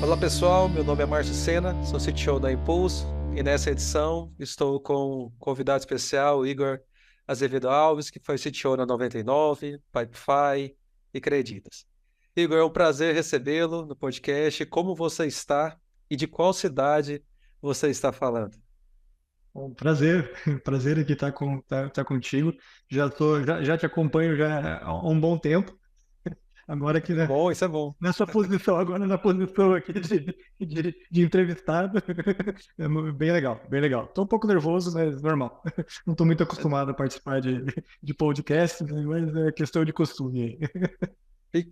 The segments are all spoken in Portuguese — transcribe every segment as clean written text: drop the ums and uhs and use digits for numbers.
Olá pessoal, meu nome é Márcio Sena, sou CTO da Impulso e nessa edição estou com um convidado especial, Igor Azevedo Alves, que foi CTO na 99, Pipefy e Creditas. Igor, é um prazer recebê-lo no podcast. Como você está e de qual cidade você está falando? Um prazer, prazer aqui estar contigo. Já te acompanho já há um bom tempo. Agora aqui Bom, isso é bom. nessa posição, agora na posição aqui de entrevistado. Bem legal, bem legal. Estou um pouco nervoso, mas normal. Não estou muito acostumado a participar de podcast, né, mas é questão de costume.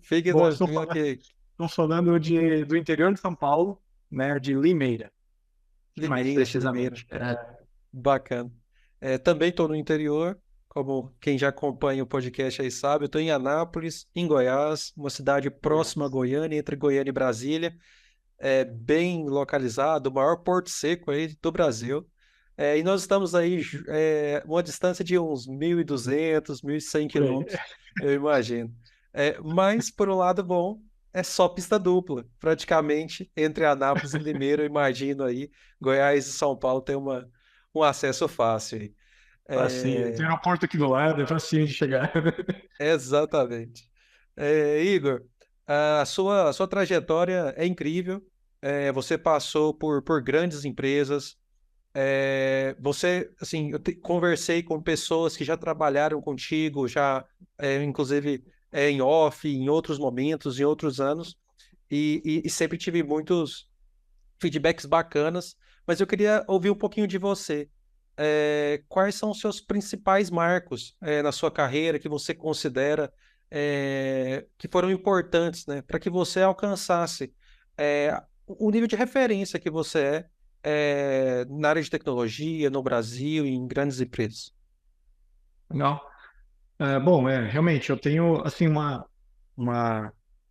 Fique Bom, tranquilo que estou falando do interior de São Paulo, né, de Limeira, mais Limeira, Limeira, precisamente. bacana. Também estou no interior, como quem já acompanha o podcast aí sabe, eu estou em Anápolis, em Goiás, uma cidade próxima a Goiás. Goiânia, entre Goiânia e Brasília, bem localizado, o maior porto seco aí do Brasil. E nós estamos aí uma distância de uns 1.200, 1.100 Por aí. quilômetros, eu imagino. Mas, por um lado bom, é só pista dupla, praticamente, entre Anápolis e Limeira, eu imagino aí, Goiás e São Paulo tem um acesso fácil aí. Facinho. É, Tem aeroporto aqui do lado, é facinho de chegar. exatamente. Igor, a sua trajetória é incrível. Você passou por grandes empresas. Assim, conversei com pessoas que já trabalharam contigo, já, inclusive, em off, em outros momentos, em outros anos, e sempre tive muitos feedbacks bacanas, mas eu queria ouvir um pouquinho de você. Quais são os seus principais marcos, na sua carreira que você considera, que foram importantes, né, para que você alcançasse, o nível de referência que você na área de tecnologia, no Brasil e em grandes empresas? Não. Bom, realmente, eu tenho, assim,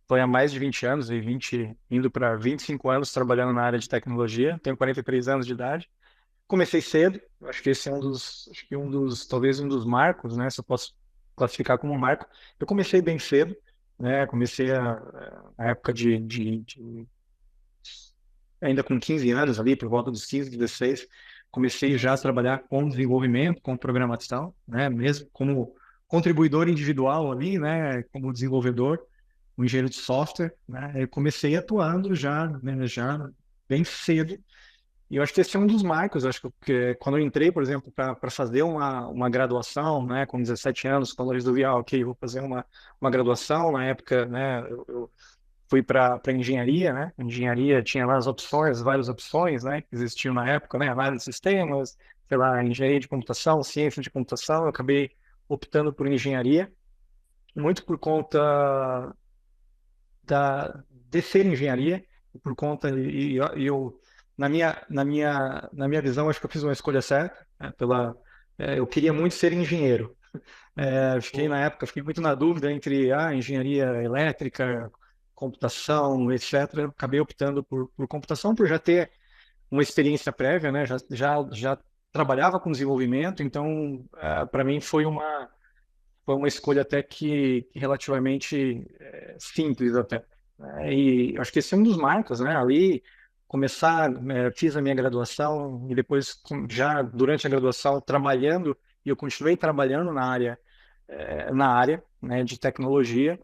tô há mais de 20 anos, indo para 25 anos trabalhando na área de tecnologia, tenho 43 anos de idade. Comecei cedo, eu acho que esse é talvez um dos marcos, né, se eu posso classificar como um marco. Eu comecei bem cedo, né, na época ainda com 15 anos ali, por volta dos 15, 16, comecei já a trabalhar com desenvolvimento, com programação, né, mesmo como contribuidor individual ali, né, como desenvolvedor, um engenheiro de software, né, eu comecei atuando já, né, já bem cedo. E eu acho que esse é um dos marcos, eu acho que quando eu entrei, por exemplo, para fazer uma graduação, né, com 17 anos, quando eu resolvi, ok, vou fazer uma graduação, na época, né, eu fui para engenharia, né? Engenharia tinha lá as opções, várias opções, né? Que existiam na época, né? Análise de sistemas, sei lá, engenharia de computação, ciência de computação. Eu acabei optando por engenharia, muito por conta de ser engenharia, e por conta e eu na minha visão acho que eu fiz uma escolha certa, né? Eu queria muito ser engenheiro. Pô, Fiquei muito na dúvida entre engenharia elétrica, computação, etc. Acabei optando por computação, por já ter uma experiência prévia, né? Já trabalhava com desenvolvimento, então, para mim foi uma escolha até que relativamente simples até. Né? E acho que esse é um dos marcos, né? Ali, fiz a minha graduação e depois, já durante a graduação, trabalhando, e eu continuei trabalhando na área, né, de tecnologia,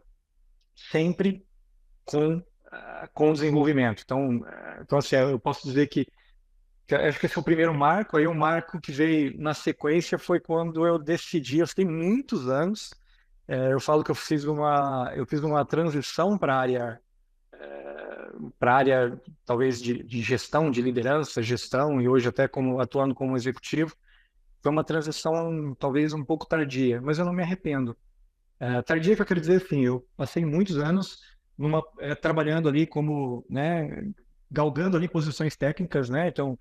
sempre com desenvolvimento. Então assim, eu posso dizer que acho que esse é o primeiro marco. Aí um marco que veio na sequência foi quando eu decidi, eu fiquei muitos anos, eu falo que eu fiz uma transição para a área talvez de gestão, de liderança, gestão, e hoje até atuando como executivo. Foi uma transição talvez um pouco tardia, mas eu não me arrependo. Tardia que eu quero dizer assim, eu passei muitos anos trabalhando ali como, né, galgando ali posições técnicas, né? Então,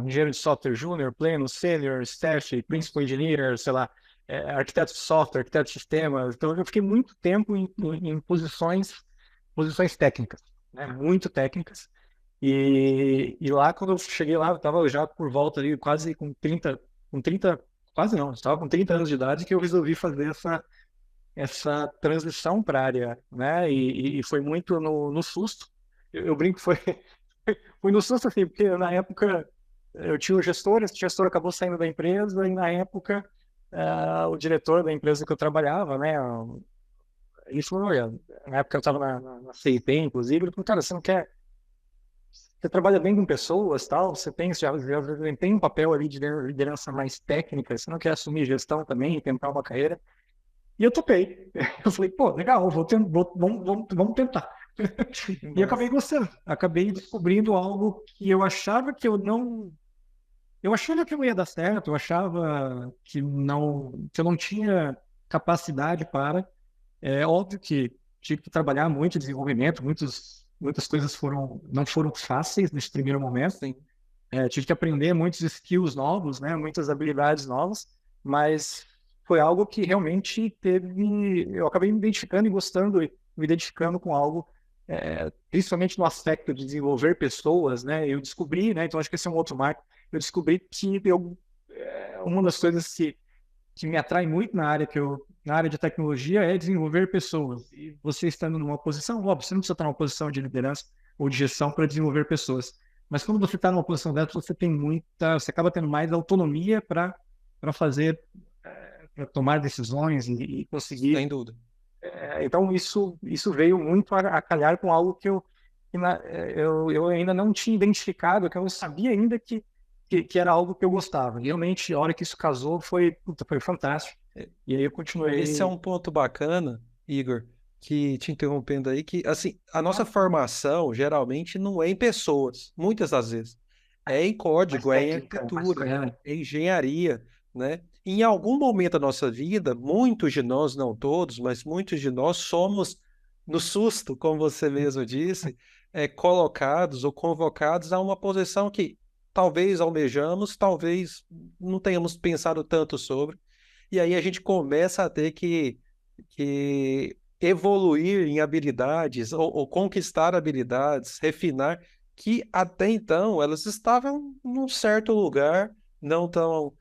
engenheiro de software júnior, pleno, sênior, staff, principal engineer, sei lá, arquiteto de software, arquiteto de sistemas. Então, eu fiquei muito tempo em posições técnicas, né? Muito técnicas. E lá, quando eu cheguei lá, eu estava já por volta ali, quase com trinta, quase não, eu estava com 30 anos de idade, que eu resolvi fazer essa transição para a área, né? E foi muito no susto. eu brinco que foi no susto, assim, porque na época eu tinha o gestor, esse gestor acabou saindo da empresa, e na época o diretor da empresa que eu trabalhava, né, ele falou, olha, na época eu estava na CIT, inclusive, ele falou, cara, você não quer, você trabalha bem com pessoas, tal, você tem, já tem um papel ali de liderança mais técnica, você não quer assumir gestão também, tentar uma carreira? E eu topei. Eu falei, pô, legal, vamos tentar. E acabei Nossa, gostando. Acabei descobrindo algo que eu achava que eu não. Eu achava que não ia dar certo, eu achava que eu não tinha capacidade para. É óbvio que tive que trabalhar muito em desenvolvimento, muitas coisas não foram fáceis nesse primeiro momento. sim, Tive que aprender muitos skills novos, né, muitas habilidades novas, mas foi algo que realmente teve. Eu acabei me identificando e gostando, e me identificando com algo, principalmente no aspecto de desenvolver pessoas, né? Eu descobri, né? Então acho que esse é um outro marco. Eu descobri que uma das coisas que me atrai muito na área de tecnologia é desenvolver pessoas. E você estando numa posição, óbvio, você não precisa estar numa posição de liderança ou de gestão para desenvolver pessoas. Mas quando você está numa posição dessa, você acaba tendo mais autonomia para fazer, para tomar decisões e conseguir. sem dúvida. Então isso veio muito a calhar com algo eu ainda não tinha identificado, que eu não sabia ainda que era algo que eu gostava. Realmente, a hora que isso casou puta, foi fantástico. E aí eu Esse é continuei. um ponto bacana, Igor, que te interrompendo aí, que assim, a nossa formação geralmente não é em pessoas, muitas das vezes. É em Mais código, é em técnica, mais arquitetura, coisa. é em engenharia, né? Em algum momento da nossa vida, muitos de nós, não todos, mas muitos de nós somos, no susto, como você mesmo disse, colocados ou convocados a uma posição que talvez almejamos, talvez não tenhamos pensado tanto sobre. E aí a gente começa a ter que evoluir em habilidades ou conquistar habilidades, refinar, que até então elas estavam num certo lugar, não tão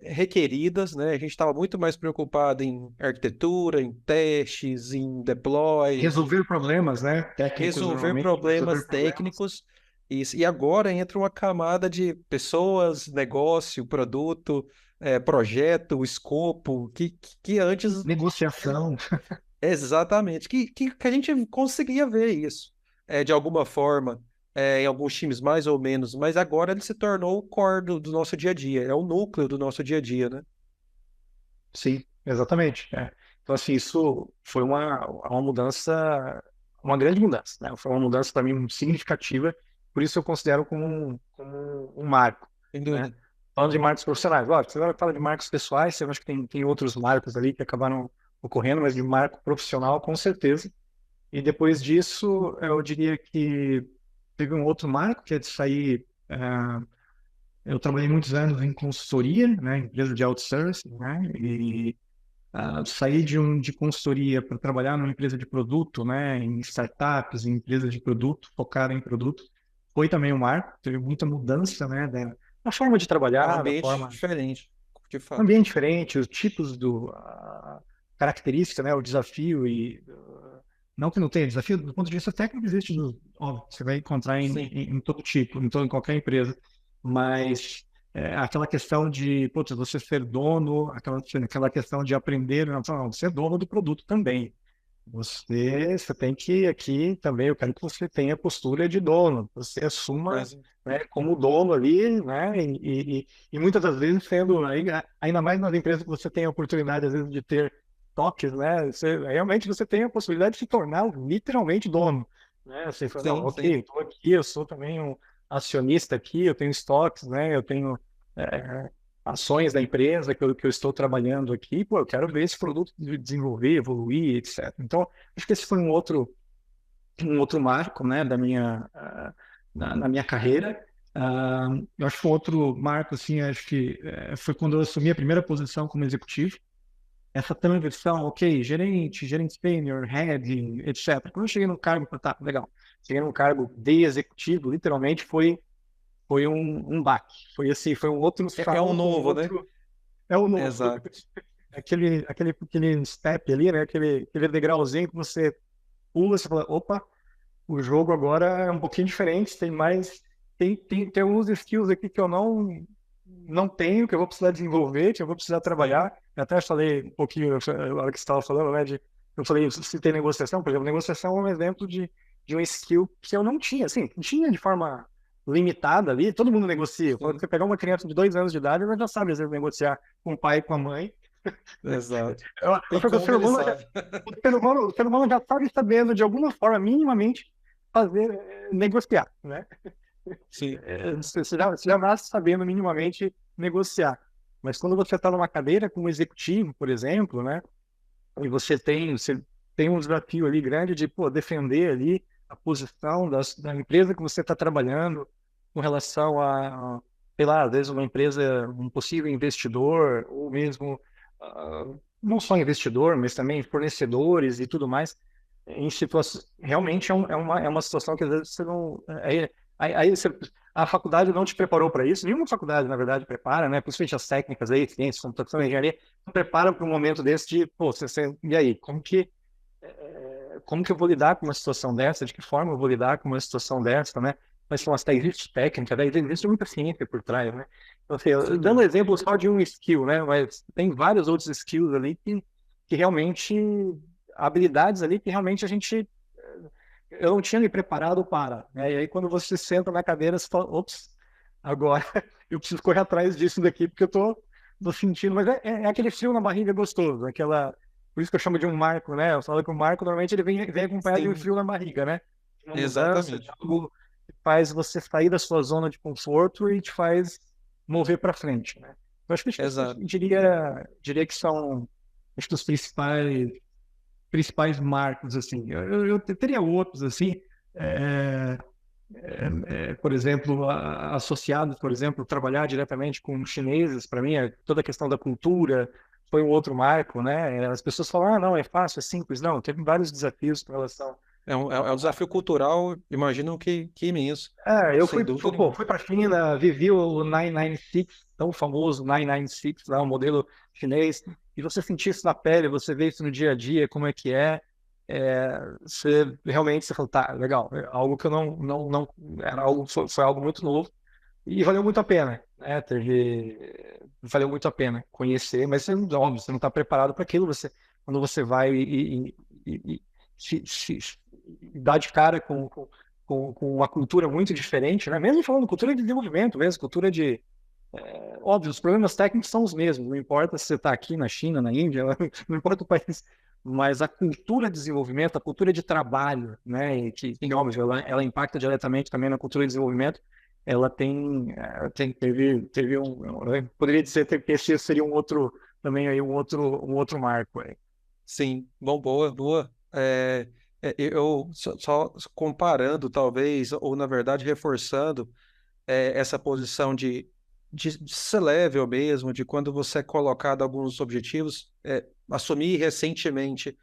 requeridas, né? A gente estava muito mais preocupado em arquitetura, em testes, em deploy, Resolver problemas, né? Técnicos resolver normalmente, resolver problemas problemas. técnicos. Isso. E agora entra uma camada de pessoas, negócio, produto, projeto, escopo, que antes, Negociação. exatamente, que a gente conseguia ver isso, de alguma forma, em alguns times mais ou menos, mas agora ele se tornou o core do nosso dia a dia, é o núcleo do nosso dia a dia, né? Sim, exatamente. Então, assim, isso foi uma mudança, uma grande mudança, né? Foi uma mudança para mim muito significativa, por isso eu considero como um marco, Sem né? dúvida. Falando de marcos profissionais, lógico, você vai falar de marcos pessoais, eu acho que tem outros marcos ali que acabaram ocorrendo, mas de marco profissional, com certeza. E depois disso, eu diria que teve um outro marco, que é de sair. Eu trabalhei muitos anos em consultoria, né, empresa de outsourcing, né, e sair de consultoria para trabalhar numa empresa de produto, né, em startups, em empresas de produto, focada em produto, foi também um marco. Teve muita mudança, né, da forma de É um trabalhar, da ambiente forma, diferente, de um fato. ambiente diferente, os tipos características, né, o desafio não que não tenha desafio, do ponto de vista técnico existe, óbvio, você vai encontrar Sim. em todo tipo, em qualquer empresa, mas aquela questão de, putz, você ser dono, aquela questão de aprender, não, você é dono do produto também. Você tem que aqui também, eu quero que você tenha postura de dono, você assuma, Mas, né, como dono ali, né, e muitas das vezes sendo, ainda mais nas empresas que você tem a oportunidade, às vezes, de ter toques, né, realmente você tem a possibilidade de se tornar literalmente dono, né, você fala, não, sim, ok, sim. eu estou aqui, eu sou também um acionista aqui, eu tenho estoques, né, eu tenho é, ações da empresa que eu estou trabalhando aqui, pô, eu quero ver esse produto desenvolver, evoluir, etc. Então, acho que esse foi um outro marco, né, na minha carreira. Eu acho que um outro marco, assim, acho que foi quando eu assumi a primeira posição como executivo. Essa transição, ok, gerente sênior, head, etc. Quando eu cheguei no cargo, tá, legal. Cheguei num cargo de executivo, literalmente foi um baque. Foi assim, foi um outro É um salto, novo, né? é o novo. Exato. Aquele step ali, né? Aquele degrauzinho que você pula, você fala, opa, o jogo agora é um pouquinho diferente, tem mais, tem alguns skills aqui que eu não tenho, que eu vou precisar desenvolver, que eu vou precisar trabalhar. Eu até falei um pouquinho, na hora que você estava falando, né, eu falei, se tem negociação, por exemplo, negociação é um exemplo de um skill que eu não tinha, assim, tinha de forma limitada ali, todo mundo negocia. Quando Sim, você pegar uma criança de 2 anos de idade, ela já sabe, às vezes, negociar com o pai e com a mãe. exato. Eu Tem falo que como ele sabe. o ser humano já sabe sabendo, de alguma forma, minimamente, fazer, negociar, né? Sim, Você já nasce sabendo minimamente negociar. Mas quando você está numa cadeira como executivo, por exemplo, né? E você tem um desafio ali grande de, pô, defender ali a posição da empresa que você está trabalhando com relação sei lá, às vezes uma empresa, um possível investidor, ou mesmo, não só investidor, mas também fornecedores e tudo mais, em situações, realmente é uma situação que às vezes você não, a faculdade não te preparou para isso, nenhuma faculdade, na verdade, prepara, né, principalmente as técnicas aí, ciências, computação, engenharia, não prepara para um momento desse de, pô, e aí, como que eu vou lidar com uma situação dessa? De que forma eu vou lidar com uma situação dessa, né? Mas são as existe técnica, né? Existe muita ciência por trás, né? Então, assim, sem dando dúvida. exemplo só de um skill, né? Mas tem vários outros skills ali que realmente, habilidades ali que realmente eu não tinha me preparado para, né? E aí quando você senta na cadeira, você fala, ops, agora eu preciso correr atrás disso daqui, porque tô sentindo, mas é aquele frio na barriga gostoso, por isso que eu chamo de um marco, né? Eu falo que o marco normalmente ele vem acompanhado de um Sim, frio na barriga, né? De uma mudança, de exatamente. algo que faz você sair da sua zona de conforto e te faz mover para frente, né? Eu acho que Exato. diria que são, acho que os principais marcos, assim. Eu teria outros, assim, é, por exemplo, associados, por exemplo, trabalhar diretamente com chineses, para mim, toda a questão da cultura foi um outro marco, né? As pessoas falam, ah, não, é fácil, é simples. Não, teve vários desafios com relação. É um desafio cultural, imagino que imenso. Eu Sem dúvida pô, nenhuma. fui para a China, vivi o 996, tão famoso 996, lá, o modelo chinês, e você sentir isso na pele, você vê isso no dia a dia, como é que você realmente você fala, tá, legal, é algo que eu não era algo, foi algo muito novo e valeu muito a pena, né? Valeu muito a pena conhecer, mas você, óbvio, você não está preparado para aquilo, quando você vai e se dá de cara com uma cultura muito diferente, né? Mesmo falando cultura de desenvolvimento, mesmo cultura de, óbvio, os problemas técnicos são os mesmos, não importa se você está aqui na China, na Índia, não importa o país, mas a cultura de desenvolvimento, a cultura de trabalho, né, e que óbvio, ela impacta diretamente também na cultura de desenvolvimento, ela teve eu poderia dizer que esse seria um outro, também aí um outro marco aí. Sim, bom, boa, boa. Eu só comparando, talvez, ou na verdade reforçando essa posição de ser level mesmo, de quando você é colocado alguns objetivos, assumir recentemente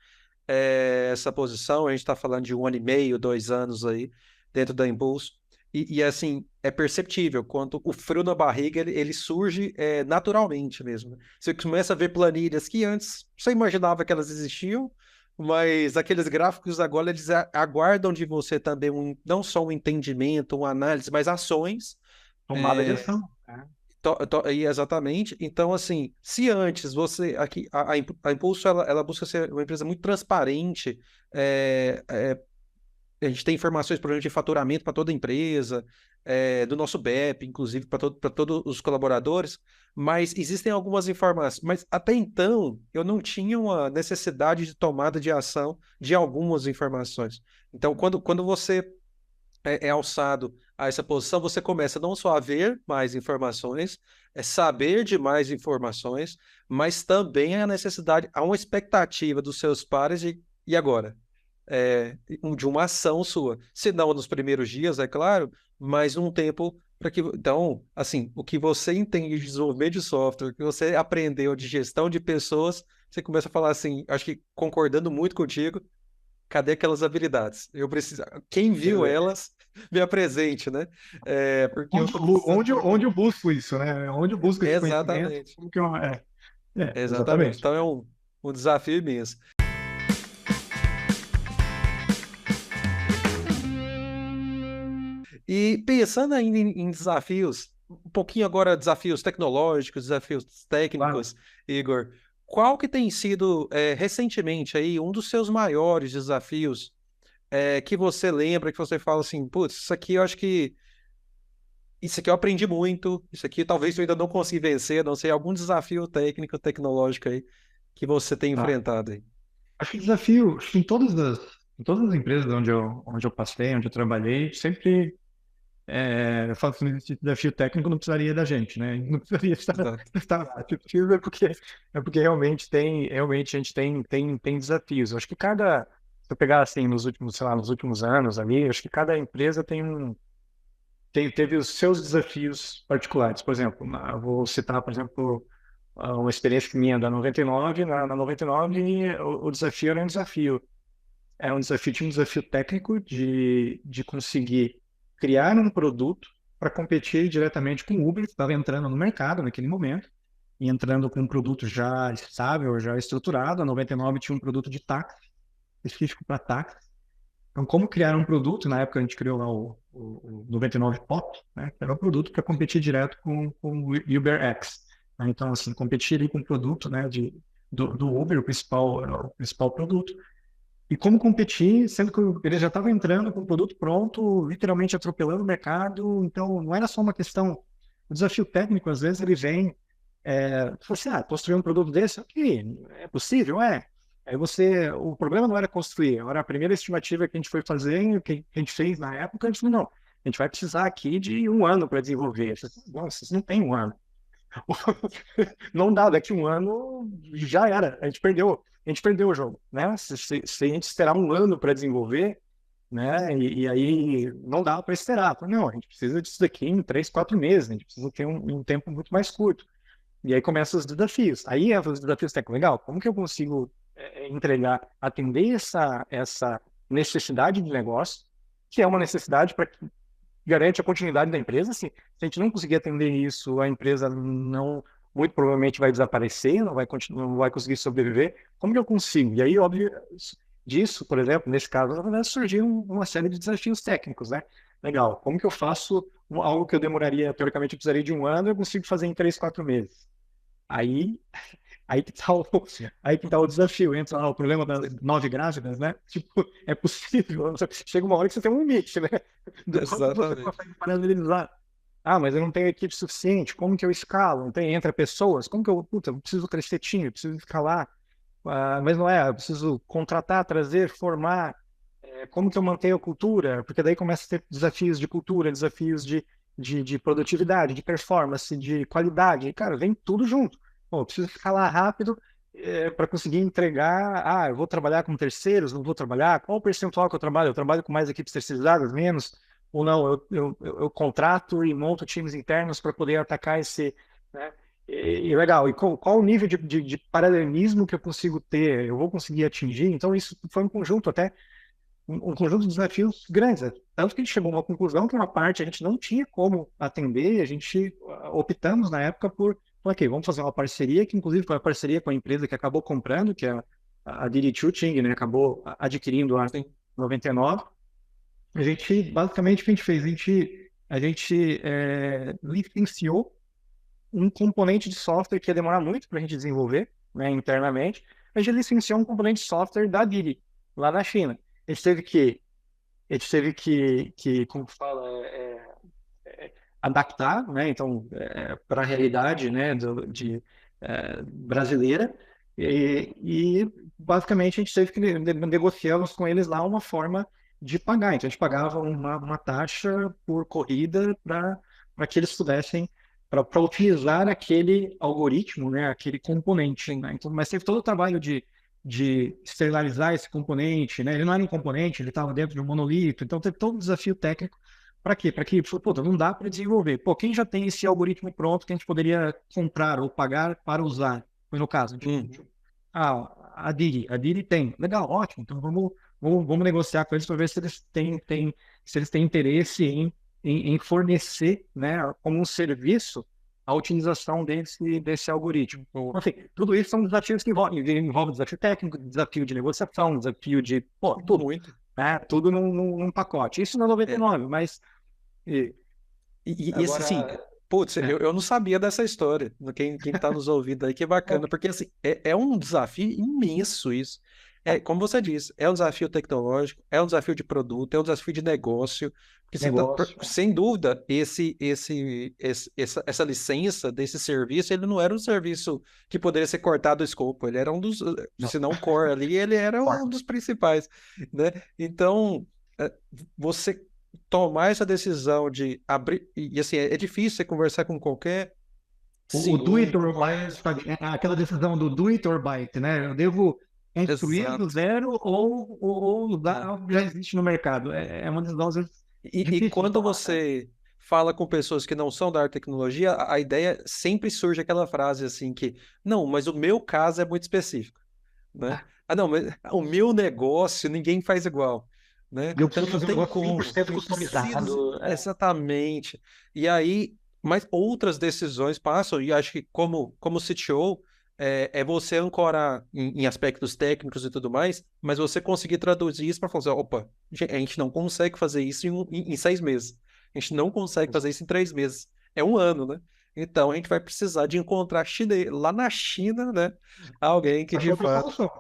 essa posição, a gente está falando de 1 ano e meio, 2 anos aí, dentro da Impulso, assim, é perceptível quanto o frio na barriga ele surge naturalmente mesmo, né? Você começa a ver planilhas que antes você imaginava que elas existiam, mas aqueles gráficos agora eles aguardam de você também não só um entendimento, uma análise, mas ações. Tomada de é, ação, né? Exatamente. Então, assim, se antes você aqui a Impulso ela busca ser uma empresa muito transparente, é, é, a gente tem informações, por exemplo, de faturamento para toda a empresa, do nosso BEP, inclusive para todos os colaboradores, mas existem algumas informações. Mas até então eu não tinha uma necessidade de tomada de ação de algumas informações. Então, quando você é alçado a essa posição, você começa não só a ver mais informações, saber de mais informações, mas também a necessidade, há uma expectativa dos seus pares de, e agora? De uma ação sua. Se não nos primeiros dias, é claro, mas um tempo para que. Então, assim, o que você entende de desenvolvimento de software, o que você aprendeu de gestão de pessoas, você começa a falar assim, acho que concordando muito contigo, cadê aquelas habilidades? Eu preciso. Quem viu elas, me apresente, né? Porque eu tô precisando. Onde eu busco isso, né? Onde eu busco esse conhecimento? Exatamente. Como que Exatamente. exatamente. Então é um desafio imenso. E pensando ainda em desafios, um pouquinho agora desafios tecnológicos, desafios Claro. técnicos, Igor, qual que tem sido recentemente aí um dos seus maiores desafios que você lembra, que você fala assim, putz, isso aqui eu acho que isso aqui eu aprendi muito, isso aqui talvez eu ainda não consegui vencer, não sei, algum desafio técnico, tecnológico aí que você tem Tá. enfrentado aí. Acho que desafio, acho que em todas as empresas onde eu passei, onde eu trabalhei, sempre eu falo que esse desafio técnico não precisaria da gente, né? Não precisaria Exato. estar lá. Se precisa é porque realmente a gente tem desafios. Eu acho que se eu pegar assim nos últimos, sei lá, nos últimos anos ali, eu acho que cada empresa teve os seus desafios particulares. Por exemplo, eu vou citar, por exemplo, uma experiência minha da 99. Na 99, o desafio era um desafio. Tinha um desafio técnico de conseguir criar um produto para competir diretamente com o Uber, que estava entrando no mercado naquele momento, e entrando com um produto já estável, já estruturado. A 99 tinha um produto de táxi, específico para táxi. Então, como criar um produto? Na época a gente criou lá o 99 Pop, né? Que era um produto para competir direto com o UberX, né? Então, assim, competir ali com o produto, né, do Uber, o principal produto. E como competir, sendo que ele já estava entrando com o produto pronto, literalmente atropelando o mercado. Então, não era só uma questão. O desafio técnico, às vezes, ele vem. Você, construir um produto desse, ok, é possível? É. Aí o problema não era construir, era a primeira estimativa que a gente foi fazer, que a gente fez na época, a gente falou, não, a gente vai precisar aqui de um ano para desenvolver. Eu falei, nossa, isso não tem um ano. Não dá, daqui um ano já era, a gente perdeu o jogo, né? Se a gente esperar um ano para desenvolver, né? E aí não dá para esperar. Não, a gente precisa disso daqui em 3, 4 meses, a gente precisa ter um tempo muito mais curto. E aí começam os desafios. Aí os desafios técnicos, legal, como que eu consigo entregar, atender essa necessidade de negócio, que é uma necessidade para garante a continuidade da empresa. Se a gente não conseguir atender isso, a empresa não, muito provavelmente vai desaparecer, não vai conseguir sobreviver. Como que eu consigo? E aí, óbvio, disso, por exemplo, nesse caso, na verdade, surgiu uma série de desafios técnicos, né? Legal, como que eu faço algo que eu demoraria, teoricamente, eu precisaria de um ano, eu consigo fazer em 3, 4 meses. Aí, aí que tá o, aí que tá o desafio. Entra lá o problema das 9 grávidas, né? Tipo, é possível. Chega uma hora que você tem um limite, né? Do quanto você Exatamente. consegue paralelizar. Ah, mas eu não tenho equipe suficiente. Como que eu escalo? Não tem entre pessoas? Como que eu preciso crescer time, eu preciso escalar. Mas não é, eu preciso contratar, trazer, formar. Como que eu mantenho a cultura? Porque daí começa a ter desafios de cultura, desafios de produtividade, de performance, de qualidade. E, cara, vem tudo junto. Pô, eu preciso escalar rápido para conseguir entregar. Eu vou trabalhar com terceiros, não vou trabalhar? Qual o percentual que eu trabalho? Eu trabalho com mais equipes terceirizadas, menos? Ou não, eu contrato e monto times internos para poder atacar esse, né? E legal, e qual o nível de paralelismo que eu consigo ter? Eu vou conseguir atingir? Então, isso foi um conjunto até um conjunto de desafios grandes, né? Tanto que a gente chegou a uma conclusão que uma parte a gente não tinha como atender, e a gente optamos na época ok, vamos fazer uma parceria, que inclusive foi uma parceria com a empresa que acabou comprando, que é a Didi Ting, né? Acabou adquirindo a Sim. 99. A gente, basicamente, o que a gente fez? A gente licenciou um componente de software que ia demorar muito para a gente desenvolver, né, internamente. A gente licenciou um componente de software da Didi, lá na China. A gente teve que como que fala, adaptar, né? Então, para a realidade, né, brasileira. E basicamente a gente teve que negociamos com eles lá uma forma de pagar. Então a gente pagava uma taxa por corrida para que eles pudessem para utilizar aquele algoritmo, né, aquele componente, né? Então, mas teve todo o trabalho de externalizar esse componente, né? Ele não era um componente, ele estava dentro de um monolito, então teve todo um desafio técnico. Para quê? Para que, pô, não dá para desenvolver. Pô, quem já tem esse algoritmo pronto que a gente poderia comprar ou pagar para usar? Foi no caso. A Didi tem. Legal, ótimo. Então vamos negociar com eles para ver se eles têm interesse em fornecer, né, como um serviço a utilização desse algoritmo. Então, assim, tudo isso são desafios que envolvem desafio técnico, desafio de negociação, desafio de, tudo, Muito. né? Tudo num pacote. Isso na É, 99, mas E E esse, assim, agora, putz, é, eu não sabia dessa história. Quem tá nos ouvindo aí, que bacana, porque assim, é um desafio imenso isso. É, como você disse, é um desafio tecnológico, é um desafio de produto, é um desafio de negócio, porque você tá, negócio. sem dúvida, essa licença desse serviço, ele não era um serviço que poderia ser cortado do escopo, ele era um dos, Não, se não o core ali, ele era um forte. dos principais, né? Então, é, você tomar essa decisão de abrir. E assim, é difícil você conversar com qualquer O do it CEO. or buy, aquela decisão do do it or buy it, né? Eu devo construir do Exato. zero ou usar Né? algo que já existe no mercado. É uma decisão, às vezes, E difícil de quando tomar, né? você fala com pessoas que não são da área de tecnologia, a ideia sempre surge aquela frase assim que, não, mas o meu caso é muito específico, né? Ah, Ah, não, mas o meu negócio ninguém faz igual, né? eu Então preciso não fazer um tem negócio como. 100% Eu preciso customizado. exatamente. E aí, mas outras decisões passam e acho que como CTO é você ancorar em aspectos técnicos e tudo mais, mas você conseguir traduzir isso para falar, assim, opa, a gente não consegue fazer isso em 6 meses. A gente não consegue fazer isso em 3 meses. É um ano, né? Então a gente vai precisar de encontrar lá na China, né? Alguém que Achei de outra fato. solução.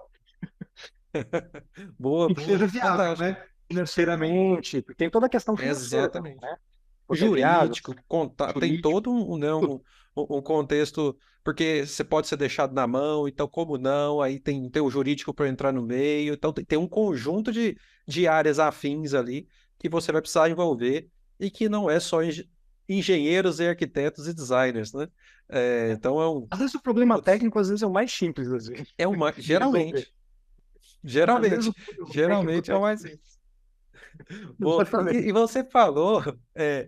Boa, E que boa, seja viável, fantástico. né? Financeiramente, porque tem toda a questão financeira também, Exatamente. né? Porque é viável, Jurídico, tem jurídico, todo né, tudo. um contexto, porque você pode ser deixado na mão, então como não, aí tem o jurídico para entrar no meio, então tem um conjunto de áreas afins ali que você vai precisar envolver e que não é só engenheiros e arquitetos e designers, né? É, então Às vezes o problema putz, técnico, às vezes, é o mais simples, às vezes, é uma, de resolver. Às vezes o problema técnico geralmente é o mais. Boa. exatamente. E você falou,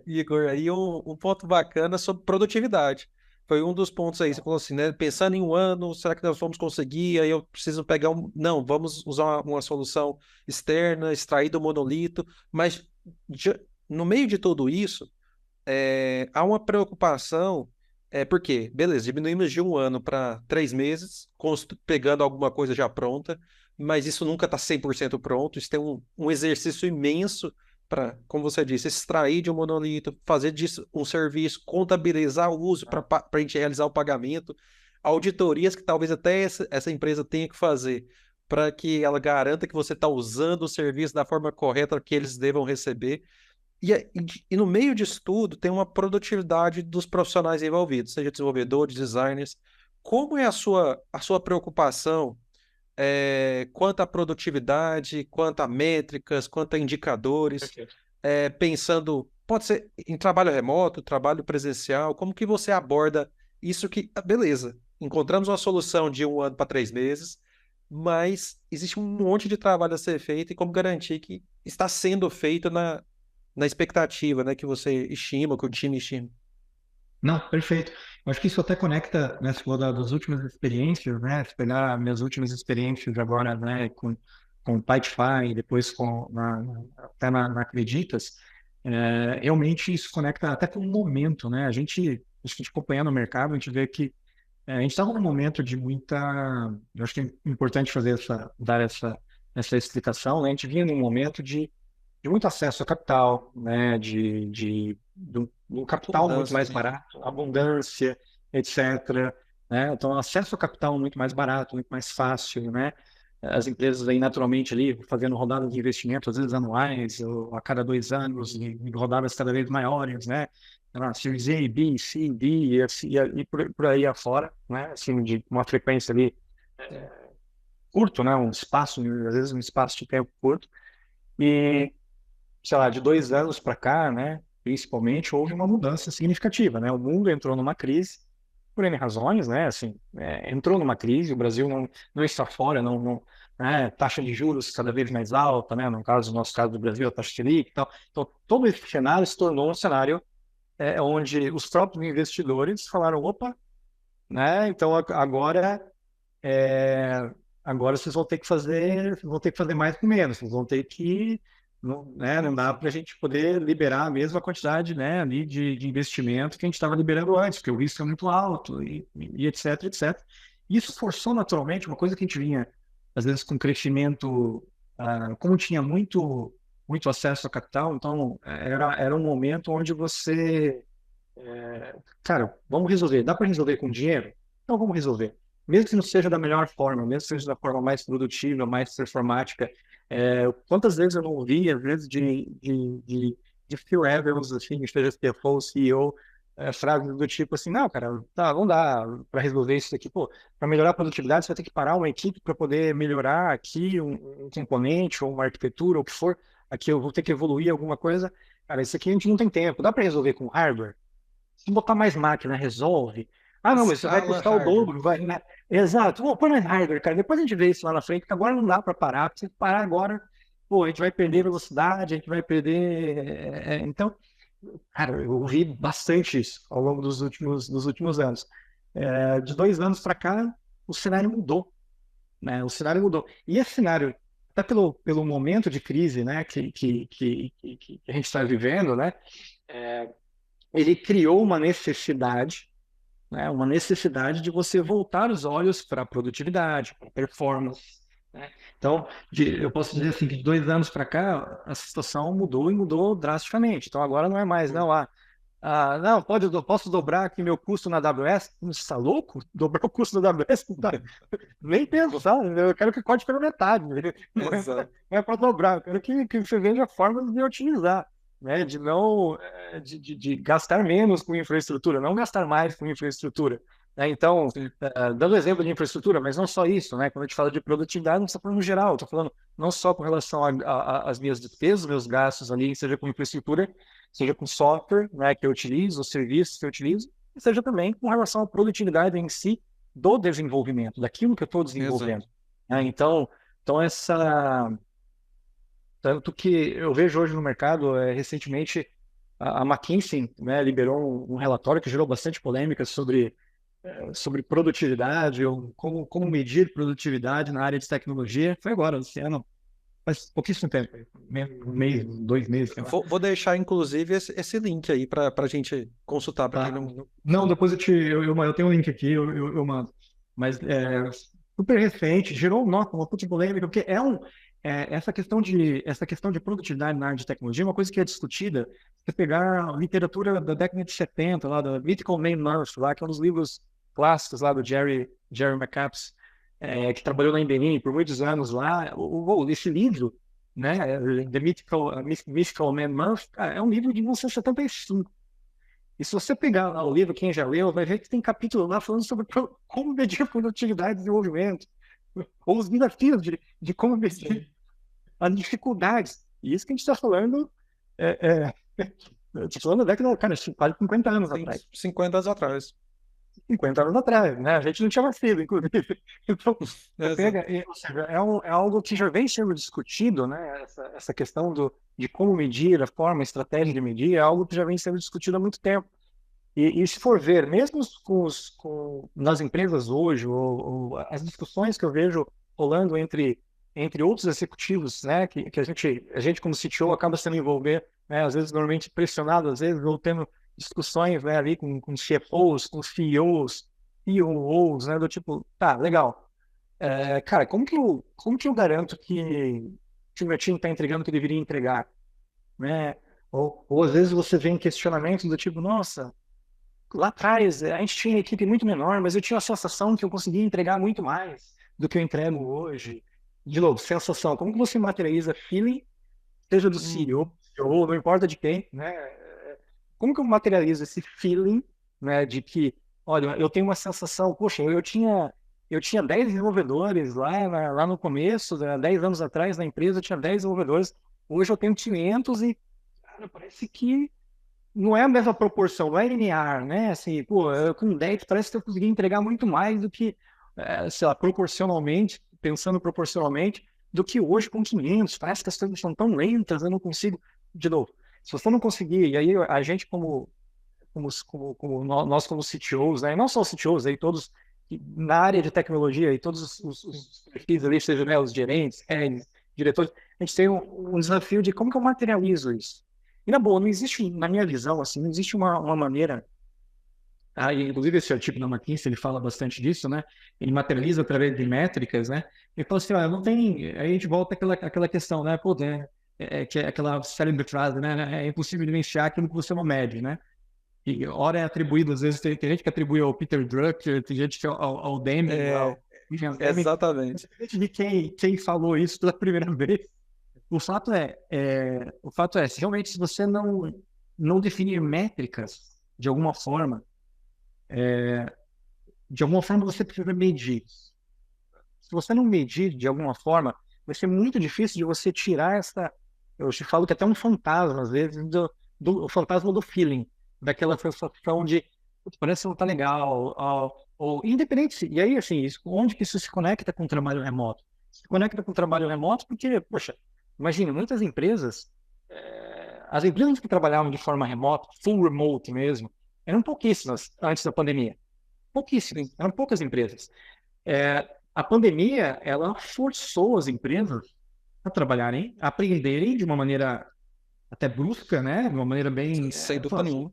Igor, aí um ponto bacana sobre produtividade. Foi um dos pontos aí. Você falou assim, né? Pensando em um ano, será que nós vamos conseguir? Aí eu preciso pegar um. Não, vamos usar uma solução externa, extrair do monolito. Mas no meio de tudo isso, há uma preocupação. Porque, beleza, diminuímos de um ano para 3 meses, pegando alguma coisa já pronta, mas isso nunca está 100% pronto. Isso tem um exercício imenso para, como você disse, extrair de um monolito, fazer disso um serviço, contabilizar o uso para a gente realizar o pagamento, auditorias que talvez até essa empresa tenha que fazer para que ela garanta que você está usando o serviço da forma correta que eles devam receber. E no meio disso tudo, tem uma produtividade dos profissionais envolvidos, seja desenvolvedores, designers. Como é a sua preocupação quanto à produtividade, quanto a métricas, quanto a indicadores, Perfeito. pensando, pode ser em trabalho remoto, trabalho presencial, como que você aborda isso que, beleza, encontramos uma solução de um ano para 3 meses, mas existe um monte de trabalho a ser feito e como garantir que está sendo feito na expectativa, né, que você estima, que o time estima. Não, perfeito. Eu acho que isso até conecta, né, você falou das últimas experiências, né, se pegar minhas últimas experiências agora, né, com o Pipefy, depois até na Acreditas, realmente isso conecta até com o momento, né, acho que a gente acompanhando o mercado, a gente vê que a gente estava num momento de muita, eu acho que é importante dar essa explicação, né, a gente vinha num momento de muito acesso a capital, né, de um capital muito Abundância, mais né? barato, abundância, etc. Né? Então, acesso a capital muito mais barato, muito mais fácil, né? As empresas aí naturalmente ali fazendo rodadas de investimento, às vezes anuais, ou a cada 2 anos, e rodadas cada vez maiores, né? Series A, B, C, D, e por aí afora, né? Assim, de uma frequência ali curto, né? Um espaço, às vezes um espaço de tempo curto. E sei lá, de 2 anos para cá, né, principalmente, houve uma mudança significativa, né? O mundo entrou numa crise, por N razões, né? Assim, entrou numa crise, o Brasil não está fora, né? Taxa de juros cada vez mais alta, né? No nosso caso do Brasil, a taxa Selic e tal. Então, todo esse cenário se tornou um cenário onde os próprios investidores falaram, opa, né? Então, é, agora vocês vão ter que fazer mais com menos, vocês vão ter que, não, né, não dá para a gente poder liberar a mesma quantidade, né, ali de investimento que a gente estava liberando antes, porque o risco é muito alto e etc, etc. Isso forçou naturalmente uma coisa que a gente vinha, às vezes, com crescimento, como tinha muito acesso a capital, então era um momento onde você, cara, vamos resolver. Dá para resolver com dinheiro? Então vamos resolver. Mesmo que não seja da melhor forma, mesmo que seja da forma mais produtiva, mais performática. Quantas vezes eu não ouvi, às vezes, de Phil Evans, assim, que esteja CFO, CEO, frases do tipo assim, não, cara, tá, não dá para resolver isso aqui. Pô, para melhorar a produtividade, você vai ter que parar uma equipe para poder melhorar aqui um componente ou uma arquitetura, ou o que for. Aqui eu vou ter que evoluir alguma coisa. Cara, isso aqui a gente não tem tempo. Dá para resolver com hardware? Se botar mais máquina, resolve. Ah, não, mas você vai Escala custar o hardware. dobro, vai, né? Exato. Pô, põe mais hardware, cara. Depois a gente vê isso lá na frente, porque agora não dá para parar. Se parar agora, pô, a gente vai perder velocidade, a gente vai perder. Então, cara, eu vi bastante isso ao longo dos últimos anos. De 2 anos para cá, o cenário mudou, né? O cenário mudou. E esse cenário, até pelo momento de crise, né, que a gente está vivendo, né? Ele criou uma necessidade, né, uma necessidade de você voltar os olhos para a produtividade, para a performance, né? Então, eu posso dizer assim que de 2 anos para cá, a situação mudou e mudou drasticamente. Então, agora não é mais, não, não, posso dobrar aqui meu custo na AWS? Você está louco? Dobrar o custo da AWS? Não dá. Nem penso, sabe? Eu quero que corte pela metade. Exato. Não é para dobrar, eu quero que você veja formas de otimizar, né? De não de gastar menos com infraestrutura, não gastar mais com infraestrutura. Né? Então, Sim. dando exemplo de infraestrutura, mas não só isso, né? Quando a gente fala de produtividade, não está falando no geral, estou falando não só com relação às minhas despesas, meus gastos ali, seja com infraestrutura, seja com software, né, que eu utilizo, os serviços que eu utilizo, e seja também com relação à produtividade em si do desenvolvimento, daquilo que eu estou desenvolvendo. Exato. Né? Então tanto que eu vejo hoje no mercado, recentemente, a McKinsey, né, liberou um relatório que gerou bastante polêmica sobre produtividade, ou como medir produtividade na área de tecnologia. Foi agora, esse ano, faz pouquíssimo tempo, um mês, 2 meses, sei Eu lá. vou deixar, inclusive, esse link aí para a gente consultar, para quem Tá. não. Não, depois eu tenho um link aqui, eu mando. Mas super recente, gerou uma puta polêmica, porque essa questão de produtividade na área de tecnologia é uma coisa que é discutida. Se você pegar a literatura da década de 70, lá da Mythical Man Month, lá, que é um dos livros clássicos lá do Jerry McCaps, que trabalhou na IBM por muitos anos lá, esse livro, né, The Mythical Man Month, cara, é um livro de 1975. E se você pegar lá o livro, quem já leu, vai ver que tem capítulo lá falando sobre como medir a produtividade e desenvolvimento, ou os desafios de como medir as dificuldades. E isso que a gente está falando, tô falando da década, cara, quase 50 anos Tem atrás. 50 anos atrás. 50 anos atrás, né? A gente não tinha nascido, inclusive. Então, você Exato. pega, ou seja, é algo que já vem sendo discutido, né? Essa questão de como medir, a forma, a estratégia de medir, é algo que já vem sendo discutido há muito tempo. E se for ver, mesmo nas empresas hoje, ou as discussões que eu vejo rolando entre outros executivos, né, que a gente como CTO acaba sendo envolver, né, às vezes normalmente pressionado, às vezes, ou tendo discussões, né, ali com CFOs, com CEOs, COOs, né, do tipo, tá, legal. Cara, como que eu garanto que o meu time está entregando o que deveria entregar, né? Ou às vezes você vê em questionamentos do tipo, nossa, lá atrás, a gente tinha uma equipe muito menor, mas eu tinha a sensação que eu conseguia entregar muito mais do que eu entrego hoje. De novo, sensação. Como que você materializa feeling, seja do Uhum. CEO, não importa de quem, né? Como que eu materializo esse feeling, né, de que, olha, eu tenho uma sensação, poxa, eu tinha 10 desenvolvedores lá no começo, né, 10 anos atrás na empresa, eu tinha 10 desenvolvedores, hoje eu tenho 500 e, cara, parece que não é a mesma proporção, não é linear, né? Assim, pô, com 10 parece que eu consegui entregar muito mais do que, sei lá, proporcionalmente, pensando proporcionalmente, do que hoje com 500. Parece que as coisas são tão lentas, eu não consigo. De novo, se você não conseguir, e aí a gente nós como CTOs, né? E não só os CTOs, aí todos na área de tecnologia e todos os perfis ali, seja, né, os gerentes, heads, diretores, a gente tem um desafio de como que eu materializo isso. E na boa, não existe, na minha visão, assim, não existe uma maneira. E, inclusive, esse artigo da McKinsey, ele fala bastante disso, né? Ele materializa através de métricas, né? Ele fala assim, não tem. Aí a gente volta àquela questão, né? Pô, que é aquela célebre frase, né? É impossível vivenciar aquilo que você não mede, né? E hora é atribuído, às vezes tem gente que atribui ao Peter Drucker, tem gente que ao Deming, É, ao William Deming, exatamente. independente de quem falou isso pela primeira vez. O fato é, realmente, se você não definir métricas de alguma forma você precisa medir. Se você não medir de alguma forma, vai ser muito difícil de você tirar essa. Eu te falo que é até um fantasma, às vezes, o fantasma do feeling, daquela sensação de "Putz, parece que não tá legal, ou independente. E aí, assim, onde que isso se conecta com o trabalho remoto? Se conecta com o trabalho remoto porque, poxa, imagina, muitas empresas, as empresas que trabalhavam de forma remota, full remote mesmo, eram pouquíssimas antes da pandemia. Sim. Pouquíssimas, eram poucas empresas. A pandemia, ela forçou as empresas a trabalharem, a aprenderem de uma maneira até brusca, né? De uma maneira bem... Sem dúvida nenhuma.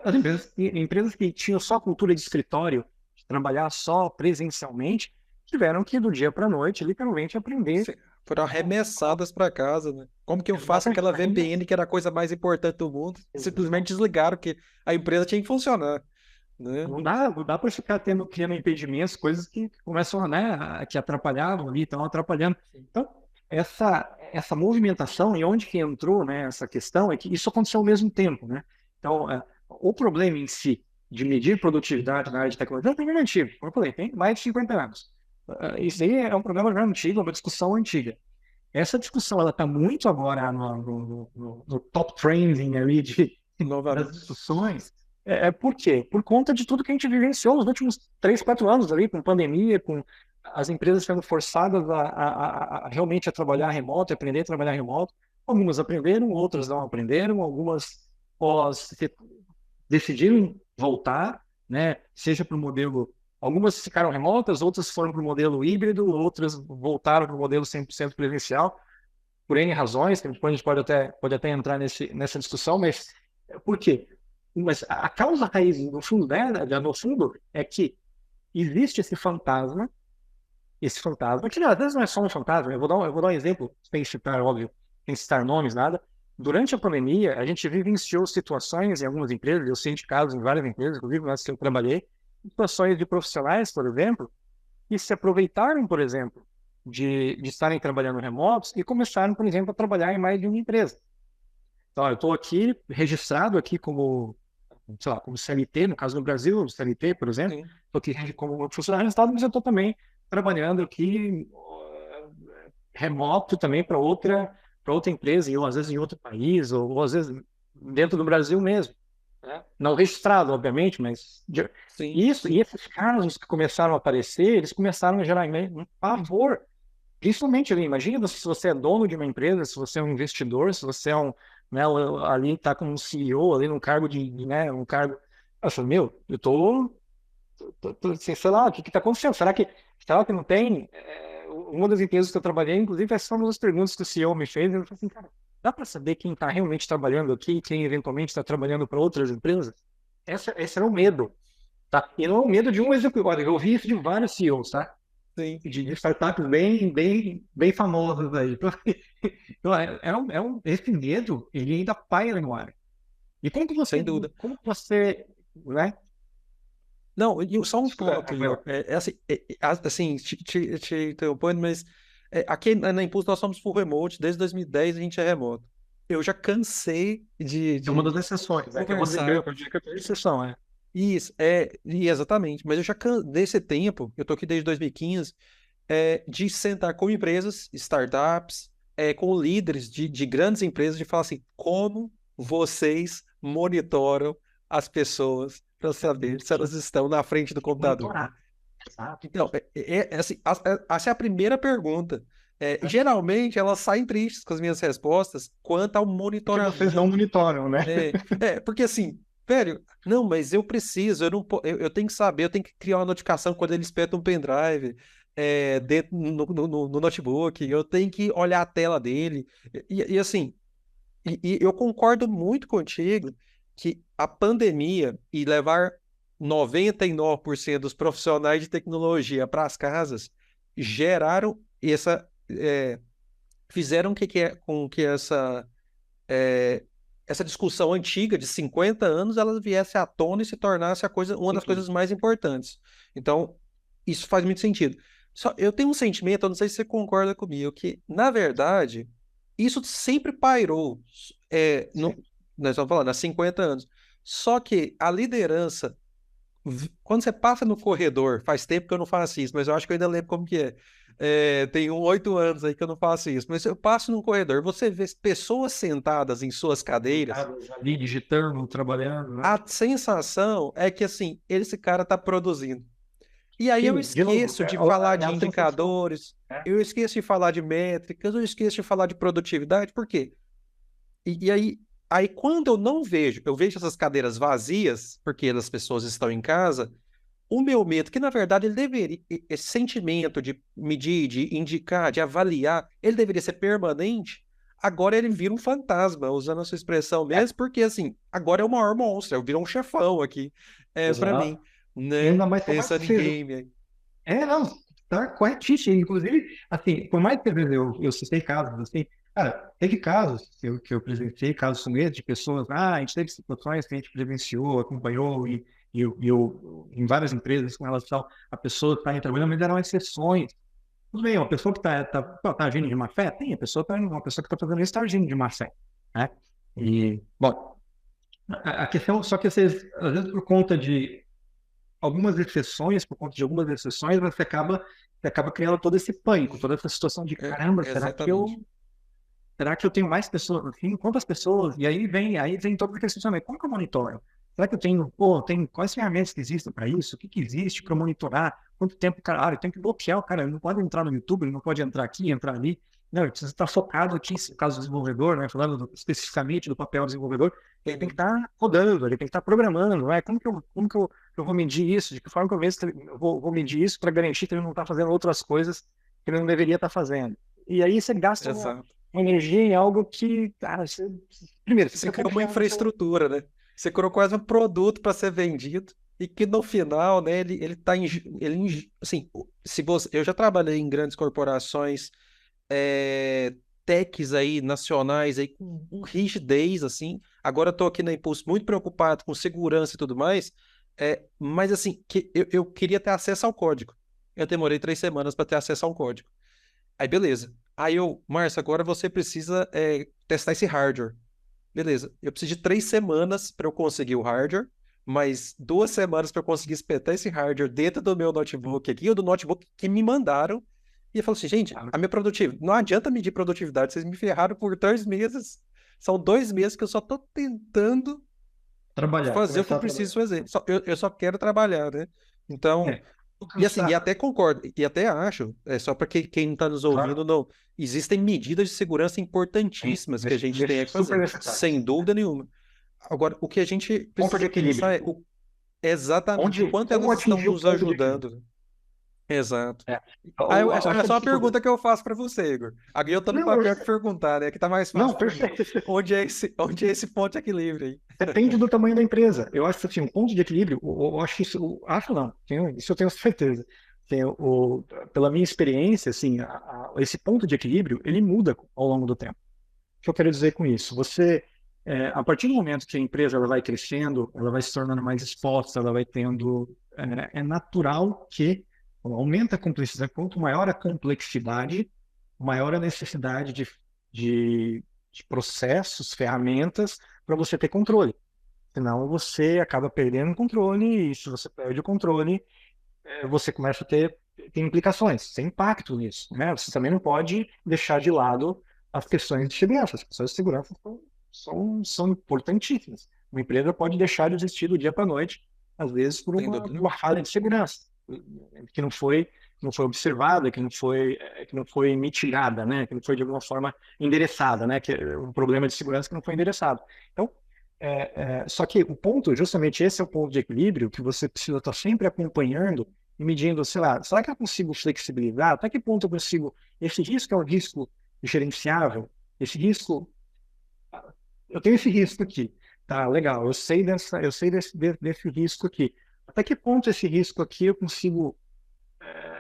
As empresas que tinham só cultura de escritório, de trabalhar só presencialmente, tiveram que, do dia para a noite, literalmente aprender. Sim, foram arremessadas para casa, né? Como que eu faço Exatamente. aquela VPN que era a coisa mais importante do mundo? Simplesmente desligaram, porque a empresa tinha que funcionar, né? Não dá para ficar criando impedimentos, coisas que começam, né, que atrapalhavam ali, estão atrapalhando. Então, essa movimentação, e onde que entrou, né, essa questão, é que isso aconteceu ao mesmo tempo, né? Então, o problema em si de medir produtividade na área de tecnologia é um problema antigo, como eu falei, tem mais de 50 anos. Isso aí é um problema já antigo, é uma discussão antiga. Essa discussão, ela está muito agora no top trending ali das Novamente. discussões. Por quê? Por conta de tudo que a gente vivenciou nos últimos 3, 4 anos ali, com pandemia, com as empresas sendo forçadas a realmente a trabalhar remoto, a aprender a trabalhar remoto. Algumas aprenderam, outras não aprenderam, algumas decidiram voltar, né? Seja para o modelo. Algumas ficaram remotas, outras foram para o modelo híbrido, outras voltaram para o modelo 100% presencial, por N razões, que depois a gente pode até entrar nessa discussão, mas por quê? Mas a causa raiz, no fundo, no fundo, é que existe esse fantasma, que às vezes não é só um fantasma, eu vou dar um exemplo, sem citar, óbvio, sem citar nomes, nada. Durante a pandemia, a gente vivenciou situações em algumas empresas, eu sei de casos em várias empresas, inclusive nas que eu trabalhei, situações de profissionais, por exemplo, que se aproveitaram, por exemplo, de estarem trabalhando remotos e começaram, por exemplo, a trabalhar em mais de uma empresa. Então, eu estou aqui, registrado aqui como, sei lá, como CLT, no caso do Brasil, CLT, por exemplo, Sim. estou aqui como funcionário do Estado, mas eu estou também trabalhando aqui remoto também para outra empresa, ou às vezes em outro país, ou às vezes dentro do Brasil mesmo, né? Não registrado, obviamente, mas Sim. isso, e esses casos que começaram a aparecer, eles começaram a gerar um pavor. Principalmente ali, imagina se você é dono de uma empresa, se você é um investidor, se você é né, ali está como um CEO, ali num cargo né, um cargo. Nossa, meu, eu assim, sei lá, o que está acontecendo? Será que não tem? Uma das empresas que eu trabalhei, inclusive, essa foi uma das perguntas que o CEO me fez. Eu falei assim, cara, dá para saber quem está realmente trabalhando aqui, quem eventualmente está trabalhando para outras empresas? Esse era o medo, tá? E não é o medo de um executivo. Olha, eu ouvi isso de vários CEOs, tá? Sim. De startups bem, bem, bem famosas aí. Então, esse medo, ele ainda paira no ar. E Sem dúvida. como que você, né? Não, e só um Desculpa, ponto, Igor. Rafael. Assim, te interrompendo, mas aqui na Impulso nós somos full remote, desde 2010 a gente é remoto. Eu já cansei É uma das de exceções, né? Que conversar. eu diria que é a exceção, é. Isso, e exatamente. Mas eu já desse tempo, eu tô aqui desde 2015, de sentar com empresas, startups, com líderes de grandes empresas, de falar assim, como vocês monitoram as pessoas para saber se elas estão na frente do computador. Monitorar. Exato. Então, assim, essa é a primeira pergunta. Geralmente elas saem tristes com as minhas respostas quanto ao Porque vocês não monitoramento. monitoram, né? Porque assim, velho, não, mas eu preciso, eu não, eu tenho que saber, eu tenho que criar uma notificação quando ele espeta um pendrive dentro no notebook, eu tenho que olhar a tela dele. E assim, e eu concordo muito contigo que a pandemia e levar 99% dos profissionais de tecnologia para as casas geraram fizeram com que é, essa discussão antiga de 50 anos ela viesse à tona e se tornasse uma das coisas mais importantes. Então, isso faz muito sentido. Só, eu tenho um sentimento, eu não sei se você concorda comigo, que, na verdade, isso sempre pairou, Sim. nós estamos falando, há 50 anos. Só que a liderança quando você passa no corredor, faz tempo que eu não faço isso, mas eu acho que eu ainda lembro como que é. Tem 8 anos aí que eu não faço isso, mas eu passo num corredor, você vê pessoas sentadas em suas cadeiras, Sentados ali, digitando, trabalhando, né? a sensação é que assim, esse cara está produzindo. E aí eu Sim, de novo, esqueço de falar é de a sensação, indicadores, né? eu esqueço de falar de métricas, eu esqueço de falar de produtividade, por quê? E aí, quando eu não vejo, eu vejo essas cadeiras vazias, porque as pessoas estão em casa. O meu medo, que na verdade ele deveria, esse sentimento de medir, de indicar, de avaliar, ele deveria ser permanente. Agora ele vira um fantasma, usando a sua expressão É, mesmo, porque assim, agora é o maior monstro, ele vira um chefão aqui, para mim, exato. E né? ainda mais, por mais que Pensando em seja. game. Não, tá corretíssimo. Inclusive, assim, por mais que às vezes eu citei casos, assim, cara, teve casos que eu presenciei, casos como esse, de pessoas, a gente teve situações que a gente presenciou, acompanhou, e em várias empresas com relação a pessoas que estarem trabalhando, mas eram exceções. Tudo bem, uma pessoa que tá agindo de má fé, tem, uma pessoa que está fazendo isso está agindo de má fé, né? E, bom, a questão, só que vocês, às vezes por conta de algumas exceções, por conta de algumas exceções, você acaba criando todo esse pânico, toda essa situação de caramba, Exatamente. será que eu tenho mais pessoas assim? Quantas pessoas? E aí vem todo aquele questionamento, como que eu monitoro? Será que eu tenho, quais ferramentas que existem para isso? O que existe para monitorar? Quanto tempo, cara, eu tenho que bloquear o cara, ele não pode entrar no YouTube, ele não pode entrar aqui, entrar ali. Não, ele precisa estar focado aqui, no caso do desenvolvedor, né? Falando especificamente do papel do desenvolvedor, ele tem que Uhum. estar rodando, ele tem que estar programando, não é? Como que eu vou medir isso? De que forma que eu vou medir isso para garantir que ele não está fazendo outras coisas que ele não deveria estar fazendo? E aí você gasta Exato. uma energia em algo que, cara, primeiro, você Você precisa criou uma confiar no seu. infraestrutura, né? Você criou quase um produto para ser vendido e que no final, né, ele tá assim, se você, eu já trabalhei em grandes corporações, techs aí nacionais aí com rigidez assim. Agora eu tô aqui na Impulso muito preocupado com segurança e tudo mais, mas assim, eu queria ter acesso ao código. Eu demorei 3 semanas para ter acesso ao código. Aí beleza. Aí Márcio, agora você precisa testar esse hardware. Beleza, eu preciso de 3 semanas para eu conseguir o hardware, mais 2 semanas para eu conseguir espetar esse hardware dentro do meu notebook aqui, ou do notebook que me mandaram. E eu falo assim, gente, a minha produtividade, não adianta medir produtividade, vocês me ferraram por 2 meses. São 2 meses que eu só estou tentando Trabalhar, fazer o que começar eu a trabalhar. preciso fazer. Eu só quero trabalhar, né? Então, É, e assim, e começar, até concordo, e até acho, só para quem não está nos ouvindo, claro, não, existem medidas de segurança importantíssimas que a gente tem que super fazer, necessários. sem dúvida nenhuma. Agora, o que a gente Ponto de precisa pensar equilíbrio. é exatamente o quanto Como elas estão atingir o nos ponto de equilíbrio? ajudando, né? Exato. É. É Acho que só uma assim, pergunta que eu faço para você, Igor. Aqui eu tô no não, papel de perguntar, né? Que tá mais não, fácil para mim. perfeito. Onde é esse ponto de equilíbrio aí? Depende do tamanho da empresa. Eu acho que assim, um ponto de equilíbrio, eu acho que isso, acho não, isso eu tenho certeza. Pela minha experiência, assim, esse ponto de equilíbrio, ele muda ao longo do tempo. O que eu quero dizer com isso? A partir do momento que a empresa ela vai crescendo, ela vai se tornando mais exposta, ela vai tendo, é natural que aumenta a complexidade. Quanto maior a complexidade, maior a necessidade de, de processos, ferramentas para você ter controle. Senão você acaba perdendo o controle, e se você perde o controle, você começa a ter implicações, tem impacto nisso, né? Você também não pode deixar de lado as questões de segurança. As questões de segurança são importantíssimas. Uma empresa pode deixar de existir do dia para a noite, às vezes por Sem uma, dúvida por nenhuma. uma falha de segurança que não foi observada, que não foi mitigada, né? Que não foi de alguma forma endereçada, né? Que é um problema de segurança que não foi endereçado. Então, só que o ponto, justamente esse é o ponto de equilíbrio que você precisa estar sempre acompanhando e medindo, sei lá, será que eu consigo flexibilizar? Até que ponto eu consigo? Esse risco é um risco gerenciável? Esse risco, eu tenho esse risco aqui, tá? Legal, eu sei desse risco aqui. Até que ponto esse risco aqui eu consigo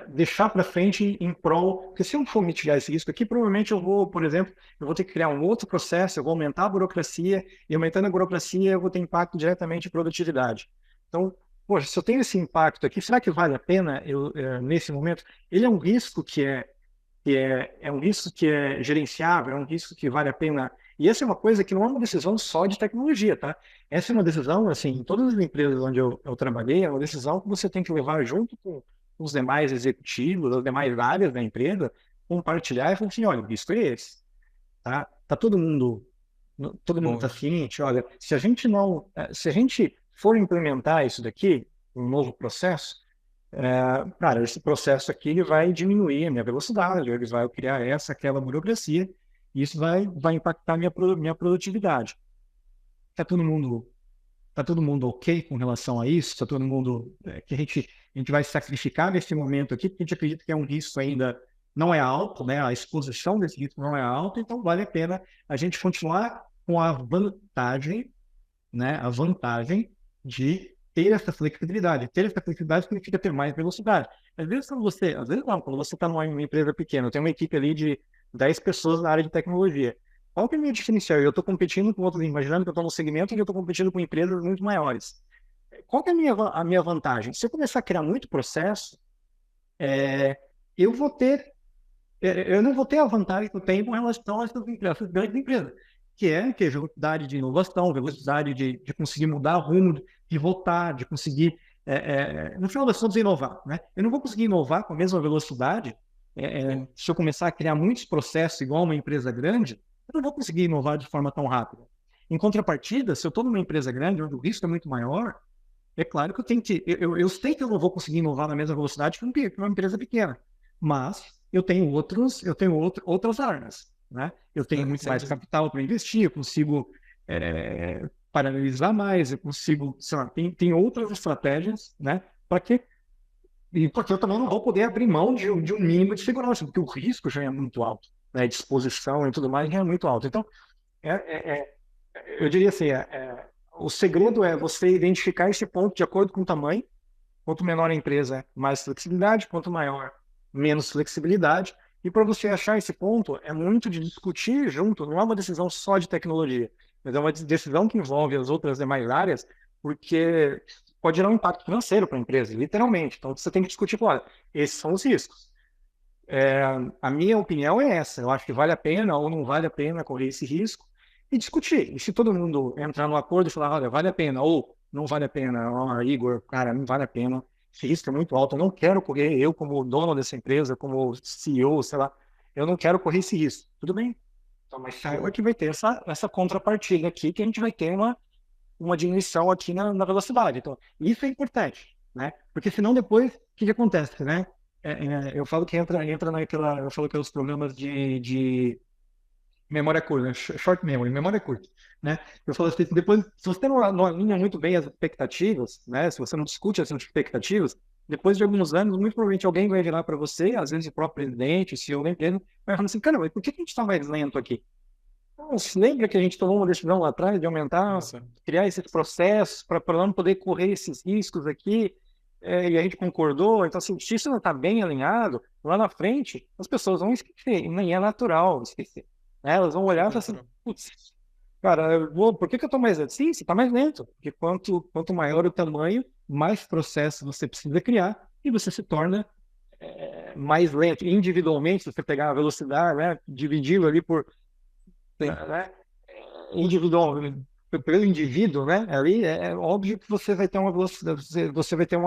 deixar para frente em prol, porque se eu for mitigar esse risco aqui, provavelmente eu vou, por exemplo, eu vou ter que criar um outro processo, eu vou aumentar a burocracia, e aumentando a burocracia eu vou ter impacto diretamente em produtividade. Então, poxa, se eu tenho esse impacto aqui, será que vale a pena nesse momento? Ele é um risco é um risco que é gerenciável, é um risco que vale a pena. E essa é uma coisa que não é uma decisão só de tecnologia, tá? Essa é uma decisão, assim, em todas as empresas onde eu trabalhei, é uma decisão que você tem que levar junto com os demais executivos, as demais áreas da empresa, compartilhar e falar assim, olha, o risco é esse, tá? Tá todo mundo Bom, tá ciente, olha, se a gente não, se a gente for implementar isso daqui, um novo processo, cara, esse processo aqui ele vai diminuir a minha velocidade, ele vai criar aquela burocracia, e isso vai impactar minha produtividade. Tá todo mundo, tá todo mundo ok com relação a isso? Tá todo mundo que a gente vai sacrificar nesse momento aqui, porque a gente acredita que é um risco ainda não é alto, né? A exposição desse risco não é alta, então vale a pena a gente continuar com a vantagem, né? A vantagem de ter essa flexibilidade. Ter essa flexibilidade significa ter mais velocidade. Às vezes não, quando você está numa empresa pequena, tem uma equipe ali de 10 pessoas na área de tecnologia. Qual que é o meu diferencial? Eu estou competindo com outros, imaginando que eu estou no segmento e eu estou competindo com empresas muito maiores. Qual que é a minha vantagem? Se eu começar a criar muito processo, eu vou ter eu não vou ter a vantagem que eu tenho com relação a essas grandes empresas, que é velocidade de inovação, velocidade de conseguir mudar o rumo, de voltar, de conseguir, no final das contas, inovar, né? Eu não vou conseguir inovar com a mesma velocidade se eu começar a criar muitos processos igual uma empresa grande, eu não vou conseguir inovar de forma tão rápida. Em contrapartida, se eu estou numa empresa grande, onde o risco é muito maior, é claro que eu sei que eu não vou conseguir inovar na mesma velocidade que uma empresa pequena, mas eu tenho outras armas, né? Eu tenho muito mais capital para investir, eu consigo paralelizar mais, eu consigo, sei lá, tem outras estratégias, né? Porque eu também não vou poder abrir mão de um mínimo de segurança, porque o risco já é muito alto, né? De exposição e tudo mais já é muito alto. Então, é, é, é, eu diria assim, o segredo é você identificar esse ponto de acordo com o tamanho. Quanto menor a empresa, mais flexibilidade, quanto maior, menos flexibilidade. E para você achar esse ponto, é muito de discutir junto, não é uma decisão só de tecnologia, mas é uma decisão que envolve as outras demais áreas, porque pode gerar um impacto financeiro para a empresa, literalmente. Então você tem que discutir, olha, esses são os riscos. A minha opinião é essa, eu acho que vale a pena ou não vale a pena correr esse risco e discutir. E se todo mundo entrar no acordo e falar, olha, vale a pena ou não vale a pena, Igor, cara, não vale a pena, esse risco é muito alto, eu não quero correr, eu como dono dessa empresa, como CEO, sei lá, eu não quero correr esse risco. Tudo bem, então, mas saiba que vai ter essa contrapartida aqui, que a gente vai ter uma diminuição aqui na velocidade. Então, isso é importante, né? Porque senão depois, o que acontece, né? Eu falo que entra naquela, eu falo que é os problemas de memória curta, né? Short memory, memória curta, né? Eu falo assim, depois, se você não alinha muito bem as expectativas, né? Se você não discute as expectativas, depois de alguns anos, muito provavelmente alguém vai virar para você, às vezes o próprio presidente, o CEO da empresa, vai falar assim, cara, mas por que a gente está mais lento aqui? Você lembra que a gente tomou uma decisão lá atrás de aumentar, criar esses processos para não poder correr esses riscos aqui, e a gente concordou. Então, assim, se isso não está bem alinhado, lá na frente, as pessoas vão esquecer, e nem é natural esquecer, né? Elas vão olhar e falar assim, putz, cara, por que eu estou mais lento? Sim, você está mais lento, porque quanto maior o tamanho, mais processos você precisa criar e você se torna mais lento. Individualmente, se você pegar a velocidade, né, dividi-lo ali né, individual, pelo indivíduo, né? Ali é óbvio que você vai ter uma velocidade, você vai ter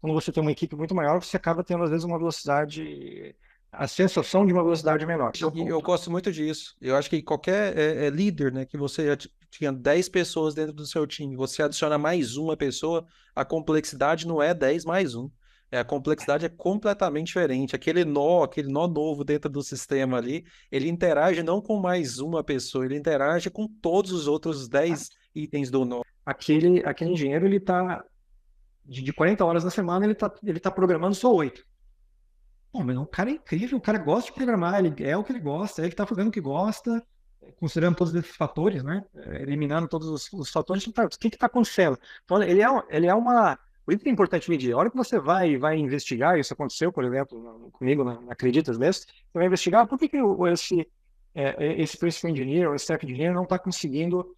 quando você tem uma equipe muito maior, você acaba tendo às vezes uma velocidade, a sensação de uma velocidade menor. E eu gosto muito disso. Eu acho que qualquer líder, né, que você já tinha 10 pessoas dentro do seu time, você adiciona mais uma pessoa, a complexidade não é 10 mais um. A complexidade é completamente diferente. Aquele nó novo dentro do sistema ali, ele interage não com mais uma pessoa, ele interage com todos os outros 10 itens do nó. Aquele engenheiro, ele tá de 40 horas na semana, ele tá programando só 8. Bom, mas o cara é incrível, o cara gosta de programar, ele é o que ele gosta, ele tá fazendo o que gosta, considerando todos esses fatores, né? Eliminando todos os fatores, o que está acontecendo? Então, ele é uma Por isso que é importante medir. A hora que você vai investigar, isso aconteceu, por exemplo, comigo na Acreditas mesmo, você vai investigar por que esse principal engineer ou staff engineer não está conseguindo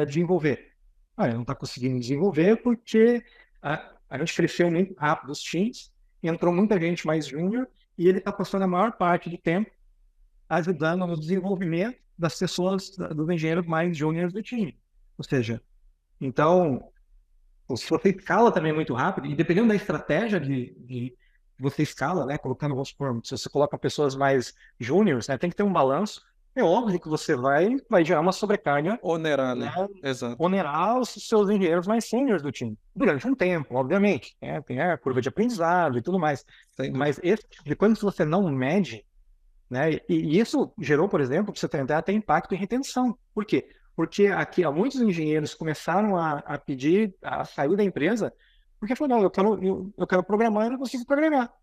desenvolver. Ele não está conseguindo desenvolver porque a gente cresceu muito rápido os times, entrou muita gente mais júnior e ele está passando a maior parte do tempo ajudando no desenvolvimento das pessoas, dos engenheiros mais júniores do time. Ou seja, então, se você escala também muito rápido, e dependendo da estratégia de você escala, né, colocando, vamos supor, se você coloca pessoas mais júniores, né, tem que ter um balanço. É óbvio que você vai gerar uma sobrecarga, Onerar, né, né? Exato. onerar os seus engenheiros mais sêniores do time, durante um tempo, obviamente. Né, tem a curva de aprendizado e tudo mais. Sem dúvida. Mas esse tipo de coisa, se você não mede, né, e isso gerou, por exemplo, para você tentar até impacto em retenção. Por quê? Porque aqui muitos engenheiros começaram a pedir a sair da empresa porque falaram, não, eu quero programar e eu não consigo programar.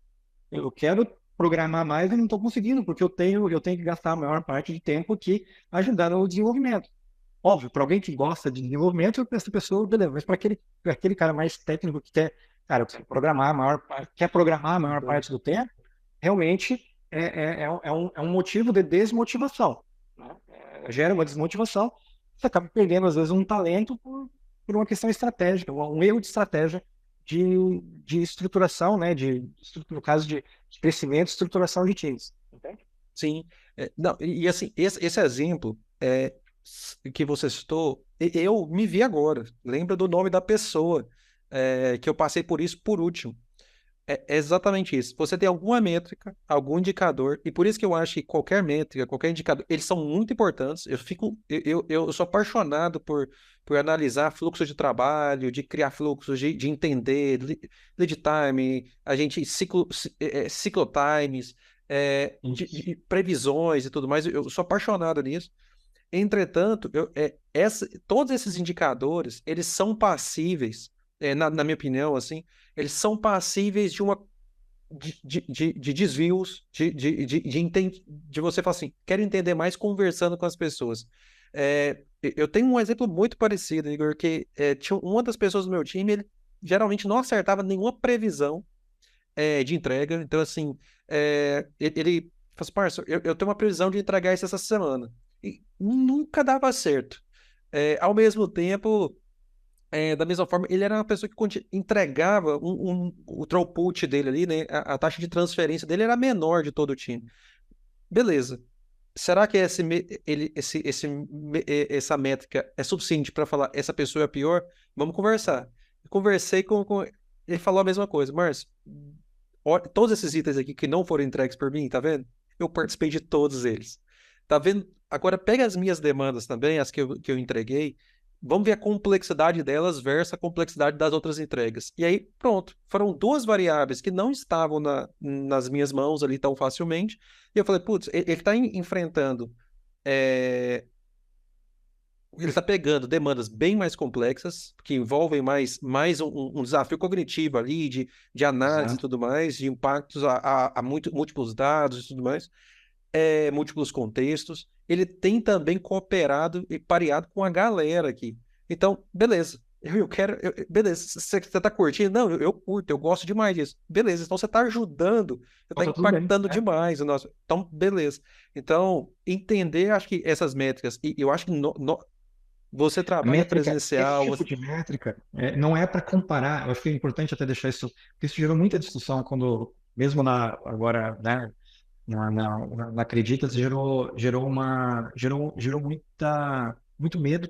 Eu quero programar mais e não estou conseguindo, porque eu tenho que gastar a maior parte de tempo aqui ajudando no desenvolvimento. Óbvio, para alguém que gosta de desenvolvimento, essa pessoa, beleza, mas para aquele cara mais técnico que quer, cara, eu quero programar quer programar a maior parte do tempo, realmente é um motivo de desmotivação. Né? Gera uma desmotivação, você acaba perdendo, às vezes, um talento por uma questão estratégica, um erro de estratégia de estruturação, né? No caso de crescimento e estruturação de times. Entende? Sim. Não, e assim, esse exemplo que você citou, eu me vi agora. Lembra do nome da pessoa que eu passei por isso por último. É exatamente isso. Você tem alguma métrica, algum indicador, e por isso que eu acho que qualquer métrica, qualquer indicador, eles são muito importantes. Eu sou apaixonado por analisar fluxo de trabalho, de criar fluxos, de entender lead time, a gente ciclotimes, de previsões e tudo mais. Eu sou apaixonado nisso. Entretanto, todos esses indicadores, eles são passíveis, na minha opinião, assim, eles são passíveis de desvios, de você falar assim, quero entender mais conversando com as pessoas. Eu tenho um exemplo muito parecido, Igor, que tinha uma das pessoas do meu time, ele geralmente não acertava nenhuma previsão de entrega. Então, assim, ele falou assim, parça, eu tenho uma previsão de entregar isso essa semana. E nunca dava certo. Ao mesmo tempo, da mesma forma, ele era uma pessoa que entregava o throughput dele ali, né? A taxa de transferência dele era a menor de todo o time. Beleza. Será que essa métrica é suficiente para falar essa pessoa é pior? Vamos conversar. Conversei com. Ele falou a mesma coisa. Márcio, todos esses itens aqui que não foram entregues por mim, tá vendo? Eu participei de todos eles. Tá vendo? Agora pega as minhas demandas também, as que eu entreguei. Vamos ver a complexidade delas versus a complexidade das outras entregas. E aí, pronto. Foram duas variáveis que não estavam nas minhas mãos ali tão facilmente. E eu falei, putz, ele está enfrentando. é, Ele está pegando demandas bem mais complexas, que envolvem mais um desafio cognitivo ali, de análise e Exato. tudo mais, de impactos a múltiplos dados e tudo mais, múltiplos contextos. Ele tem também cooperado e pareado com a galera aqui. Então, beleza. Eu quero. Beleza, você está curtindo? Não, eu curto, eu gosto demais disso. Beleza, então você está ajudando, você está Então tá tudo bem. impactando demais o nosso. Então, beleza. Então, entender, acho que essas métricas, e eu acho que você A trabalha métrica, esse presencial, tipo de métrica, não é para comparar. Eu acho que é importante até deixar isso, porque isso gerou muita discussão quando, mesmo agora, né, na Acreditas, gerou muito medo.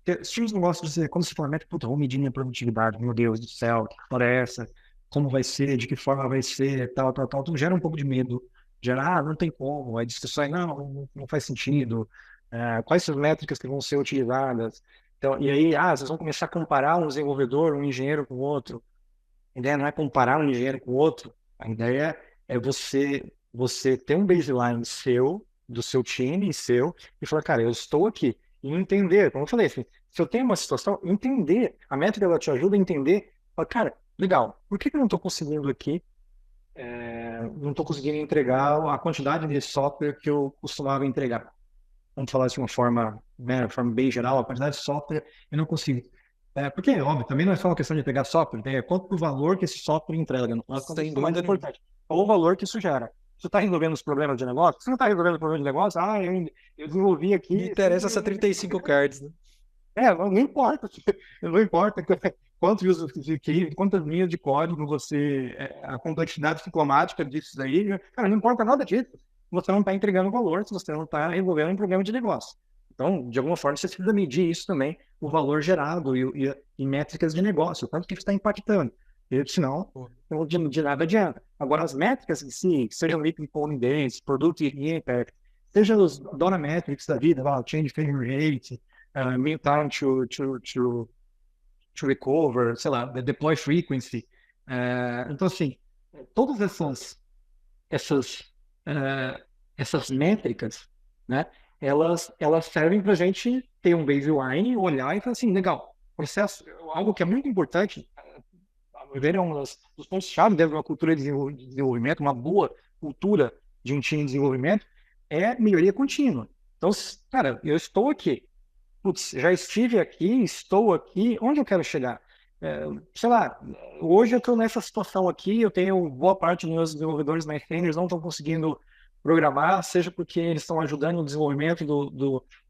Porque os times não gostam de dizer, quando se fala métrica, puta, vou medir minha produtividade, meu Deus do céu, que história é essa? Como vai ser? De que forma vai ser? Tal, tal, tal. Então gera um pouco de medo. Gera, não tem como. Aí discussões, não faz sentido. Quais são as métricas que vão ser utilizadas? Então, e aí, vocês vão começar a comparar um desenvolvedor, um engenheiro com o outro. A ideia não é comparar um engenheiro com o outro. A ideia é você ter um baseline seu, do seu time, seu, e falar, cara, eu estou aqui. E entender, como eu falei, assim, se eu tenho uma situação, entender. A métrica ela te ajuda a entender. Falar, cara, legal, por que eu não estou conseguindo aqui, não estou conseguindo entregar a quantidade de software que eu costumava entregar? Vamos falar de uma forma, né, de forma bem geral, a quantidade de software eu não consigo. Porque, óbvio, também não é só uma questão de pegar software, é quanto o valor que esse software entrega. No final das contas, Sem isso é mais dúvida nenhuma. importante. É o valor que isso gera. Você está resolvendo os problemas de negócio? Você não está resolvendo o problema de negócio? Eu desenvolvi Me aqui. interessa essa 35 cards, né? Não importa. Não importa quantas linhas de código você. A complexidade ciclomática disso daí. Cara, não importa nada disso. Você não está entregando valor se você não está resolvendo um problema de negócio. Então, de alguma forma, você precisa medir isso também, o valor gerado e métricas de negócio, o quanto que isso está impactando. Senão, Pô, de nada adianta. Agora, as métricas em si, sejam Liquid Coding Days, Product Impact, seja os DORA Metrics da vida, Change Failure Rate, mean time to recover, sei lá, the deploy frequency. Então, assim, todas essas, uh, essas métricas, né, elas servem para a gente ter um baseline, olhar e falar assim, legal, processo, algo que é muito importante, a meu ver, é um dos pontos-chave dentro de uma cultura de desenvolvimento, uma boa cultura de um time de desenvolvimento, é melhoria contínua. Então, cara, eu estou aqui, putz, já estive aqui, estou aqui, onde eu quero chegar? Sei lá, hoje eu estou nessa situação aqui, eu tenho boa parte dos meus desenvolvedores mais seniors não estão conseguindo programar, seja porque eles estão ajudando no desenvolvimento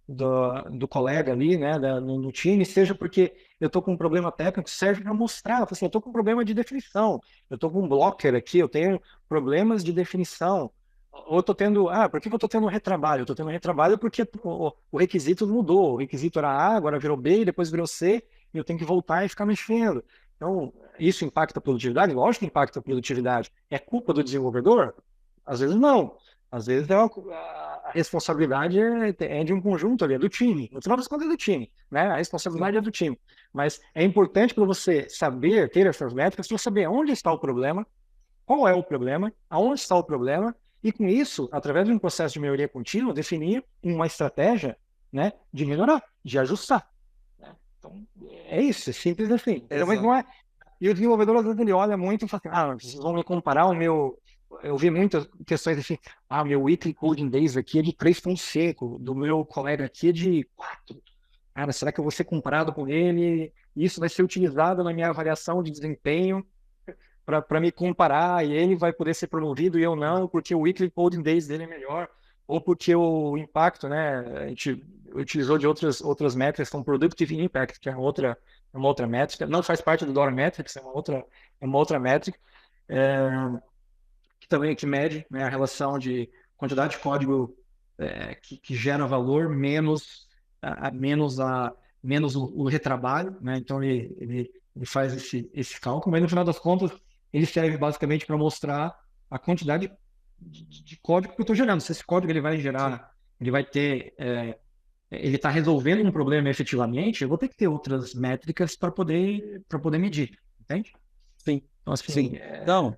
do colega ali, né, no time, seja porque eu estou com um problema técnico que serve para mostrar, assim, eu estou com um problema de definição, eu estou com um blocker aqui, eu tenho problemas de definição, ou eu estou tendo, por que eu estou tendo um retrabalho? Eu estou tendo um retrabalho porque o requisito mudou, o requisito era A, agora virou B, depois virou C, e eu tenho que voltar e ficar mexendo. Então, isso impacta a produtividade? Lógico que impacta a produtividade. É culpa do desenvolvedor? Às vezes não. Às vezes a responsabilidade é de um conjunto ali, é do time. No final das contas é do time, né? A responsabilidade é do time. Mas é importante para você saber, ter essas métricas, para saber onde está o problema, qual é o problema, aonde está o problema, e com isso, através de um processo de melhoria contínua, definir uma estratégia, né, de melhorar, de ajustar. Né? Então, é isso, é simples assim. Então, mas Exato. não é. E o desenvolvedor, às vezes, ele olha muito e fala assim, vocês vão me comparar o meu. Eu vi muitas questões assim, meu weekly coding days aqui é de 3,5, do meu colega aqui é de 4. Cara, será que eu vou ser comparado com ele? Isso vai ser utilizado na minha avaliação de desempenho para me comparar, e ele vai poder ser promovido e eu não, porque o weekly coding days dele é melhor, ou porque o impacto, né, a gente utilizou de outras métricas, como Productive Impact, que é uma outra métrica, não faz parte do DORA Metrics, é uma outra métrica, é, que também que mede, né, a relação de quantidade de código que gera valor menos o retrabalho, né? Então ele faz esse cálculo, mas no final das contas ele serve basicamente para mostrar a quantidade de código que eu estou gerando. Se esse código ele vai gerar, ele vai ter, ele está resolvendo um problema efetivamente, eu vou ter que ter outras métricas para poder medir, entende? Sim, Então sim. assim, Não,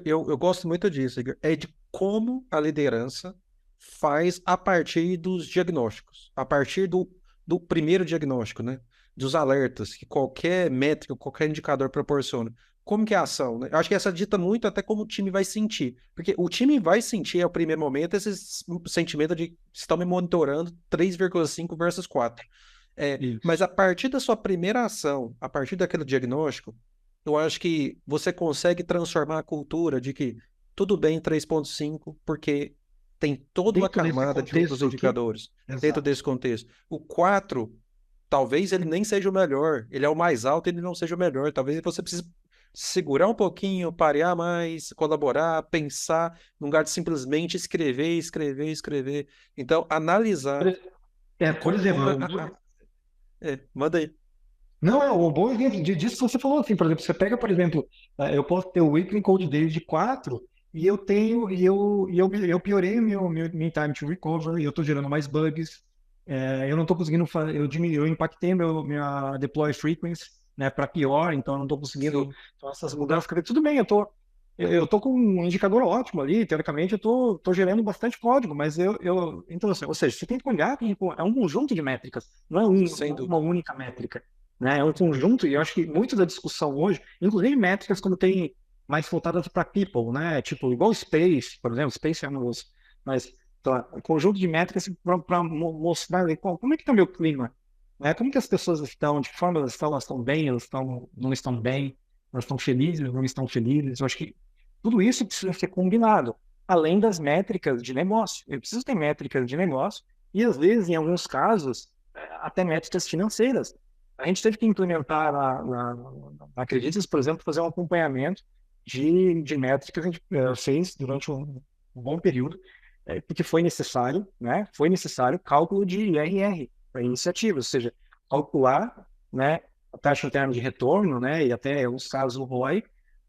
eu gosto muito disso, Igor. É de como a liderança faz a partir dos diagnósticos, a partir do primeiro diagnóstico, né? Dos alertas que qualquer métrica, qualquer indicador proporciona. Como que é a ação, né? Eu acho que essa dita muito até como o time vai sentir. Porque o time vai sentir, ao primeiro momento, esse sentimento de estão me monitorando 3,5 versus 4. Mas isso. a partir da sua primeira ação, a partir daquele diagnóstico, eu acho que você consegue transformar a cultura de que tudo bem 3,5 porque tem toda uma Dentro desse camada de outros contexto aqui, indicadores dentro exato. desse contexto. O 4 talvez ele nem seja o melhor, ele é o mais alto, ele não seja o melhor. Talvez você precise segurar um pouquinho, parear mais, colaborar, pensar, no lugar de simplesmente escrever, escrever, escrever. Então, Por, analisar ex- por exemplo, manda aí. não, é um bom exemplo disso que você falou, assim, por exemplo, você pega, por exemplo, eu posso ter o weekly code days de 4 e eu tenho, eu piorei meu time to recover, e eu estou gerando mais bugs, eu não estou conseguindo fazer, eu impactei minha deploy frequency, né, para pior, então eu não estou conseguindo, Sim, então essas mudanças, tudo bem, eu tô com um indicador ótimo ali, teoricamente eu tô gerando bastante código, mas então, assim, ou seja, você tem que olhar, é um conjunto de métricas, não é sem uma dúvida. única métrica, né? É um conjunto, e eu acho que muito da discussão hoje, inclusive métricas quando tem mais voltadas para people, né? Tipo, igual Space, por exemplo, Space é uma das, mas tá, um conjunto de métricas para mostrar ali, como é que tá meu clima? né? Como que as pessoas estão, de que forma elas estão bem, não estão bem, elas estão felizes, não estão felizes. Eu acho que tudo isso precisa ser combinado, além das métricas de negócio. Eu preciso ter métricas de negócio e, às vezes, em alguns casos, até métricas financeiras. A gente teve que implementar na Acreditas, por exemplo, fazer um acompanhamento de métricas que a gente fez durante um bom período, porque foi necessário, né? Foi necessário cálculo de IRR para iniciativas, ou seja, calcular, né, a taxa interna de retorno, né, e até em alguns casos o ROI.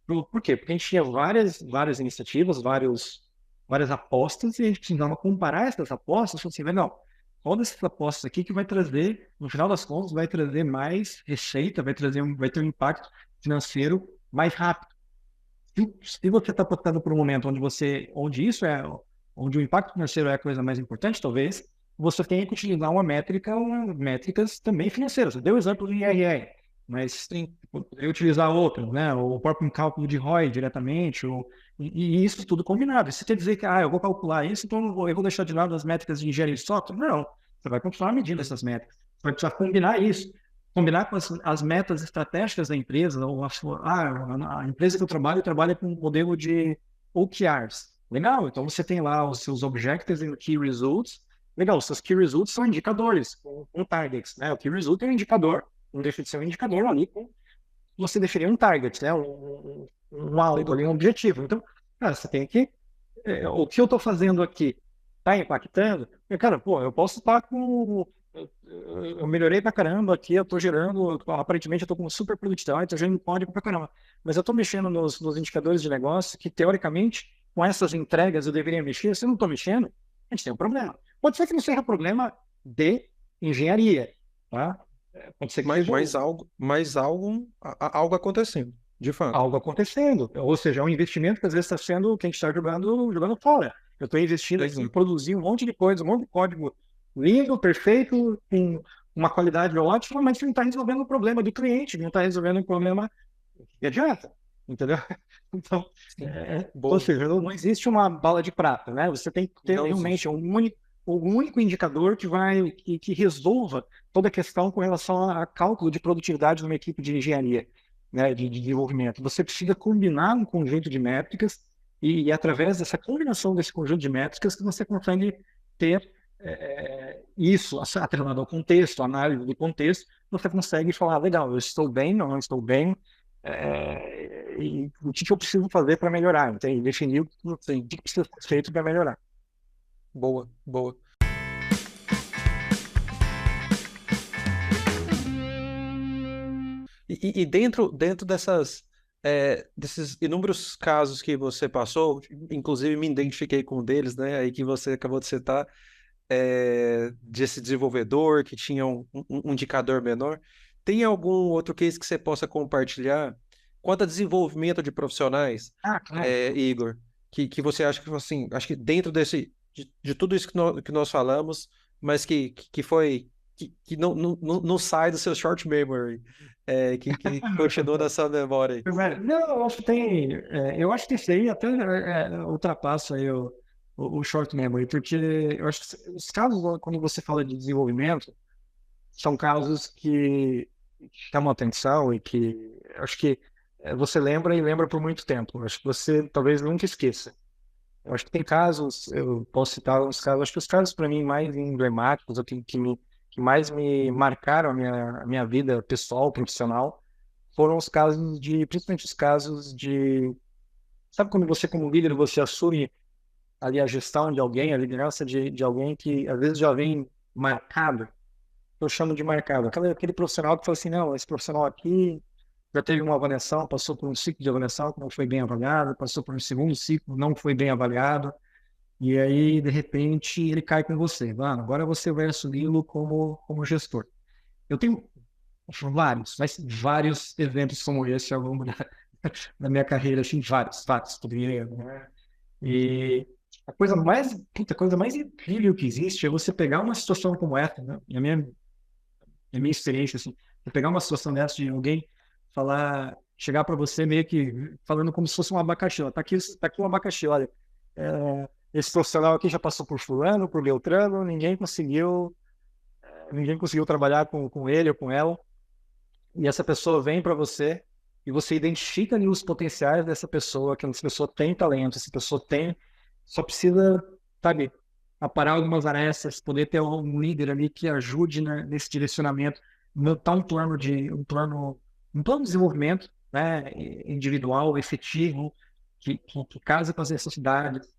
Por quê? Porque a gente tinha várias iniciativas, várias apostas, e a gente precisava comparar essas apostas e falar assim, não, qual dessas apostas aqui que vai trazer, no final das contas, vai trazer mais receita, vai ter um impacto financeiro mais rápido. Se você está apostando por um momento onde o impacto financeiro é a coisa mais importante, talvez você tenha que utilizar métricas também financeiras. Você deu o exemplo do IRR, mas poderia utilizar outras, né? O próprio cálculo de ROI diretamente, e isso tudo combinado. Se você quer dizer que eu vou calcular isso, então eu vou deixar de lado as métricas de engenharia de software? Não, você vai continuar medindo essas métricas. Você vai precisar combinar isso. Combinar com as metas estratégicas da empresa, ou a empresa que eu trabalha com um modelo de OKRs. Legal, então você tem lá os seus Objectives e Key Results. Legal, os seus Key Results são indicadores, com targets, né? O Key Result é um indicador, não deixa de ser um indicador ali, você definir um target, né? Um algo ali, um objetivo. Então, cara, você tem que... o que eu estou fazendo aqui está impactando? Cara, eu posso estar com... Eu melhorei pra caramba aqui, eu tô gerando, aparentemente eu tô com super produtividade, tô gerando código pra caramba. Mas eu tô mexendo nos indicadores de negócio que, teoricamente, com essas entregas eu deveria mexer. Se eu não tô mexendo, a gente tem um problema. Pode ser que não seja problema de engenharia, tá? Pode ser que seja algo acontecendo, de fato. algo acontecendo. Ou seja, é um investimento que às vezes está sendo que a gente está jogando fora. Eu estou investindo em produzir um monte de coisa, um monte de código lindo, perfeito, com uma qualidade ótima, mas não está resolvendo o problema do cliente, não está resolvendo o problema que adianta, entendeu? Então, ou seja, não existe uma bala de prata, né? Você tem que ter realmente um único indicador que resolva toda a questão com relação a cálculo de produtividade numa equipe de engenharia, né, de desenvolvimento. Você precisa combinar um conjunto de métricas e através dessa combinação desse conjunto de métricas que você consegue ter isso atrelado ao contexto, análise do contexto, você consegue falar, legal, eu estou bem, não estou bem, e o que eu preciso fazer para melhorar, entende? Definir o que precisa ser feito para melhorar. Boa, boa. E dentro desses inúmeros casos que você passou, inclusive me identifiquei com um deles, né? Aí que você acabou de citar, desse desenvolvedor que tinha um indicador menor. Tem algum outro case que você possa compartilhar quanto a desenvolvimento de profissionais, Claro. Igor, que você acha que, assim, acho que dentro de tudo isso que nós falamos, mas que não sai do seu short memory, que continua na sua memória aí. Não, eu acho que isso aí até ultrapassa aí o short memory, porque eu acho que os casos, quando você fala de desenvolvimento, são casos que chamam atenção e que eu acho que você lembra e lembra por muito tempo. Eu acho que você talvez nunca esqueça. Eu acho que tem casos, eu posso citar uns casos, acho que os casos para mim mais emblemáticos, que mais me marcaram a minha vida pessoal, profissional, foram os casos principalmente os casos sabe quando você como líder, você assume ali a gestão de alguém, a liderança de alguém que às vezes já vem marcado, eu chamo de marcado, aquele profissional que fala assim, não, esse profissional aqui já teve uma avaliação, passou por um ciclo de avaliação que não foi bem avaliado, passou por um segundo ciclo, não foi bem avaliado, e aí, de repente, ele cai com você. Agora você vai assumi-lo como gestor. Eu tenho vários eventos como esse ao longo da minha carreira, assim, vários, poderia, né? E a coisa mais incrível que existe é você pegar uma situação como essa, né? A minha experiência, assim, você pegar uma situação dessa de alguém chegar para você meio que falando como se fosse um abacaxi. Tá aqui um abacaxi, olha. Esse profissional aqui já passou por fulano, por Beltrano, ninguém conseguiu ninguém conseguiu trabalhar com ele ou com ela, e essa pessoa vem para você e você identifica ali os potenciais dessa pessoa, que essa pessoa tem talento, essa pessoa tem, só precisa, sabe, aparar algumas arestas, poder ter um líder ali que ajude, né, nesse direcionamento, montar um plano de desenvolvimento, né, individual, efetivo, que casa com as necessidades,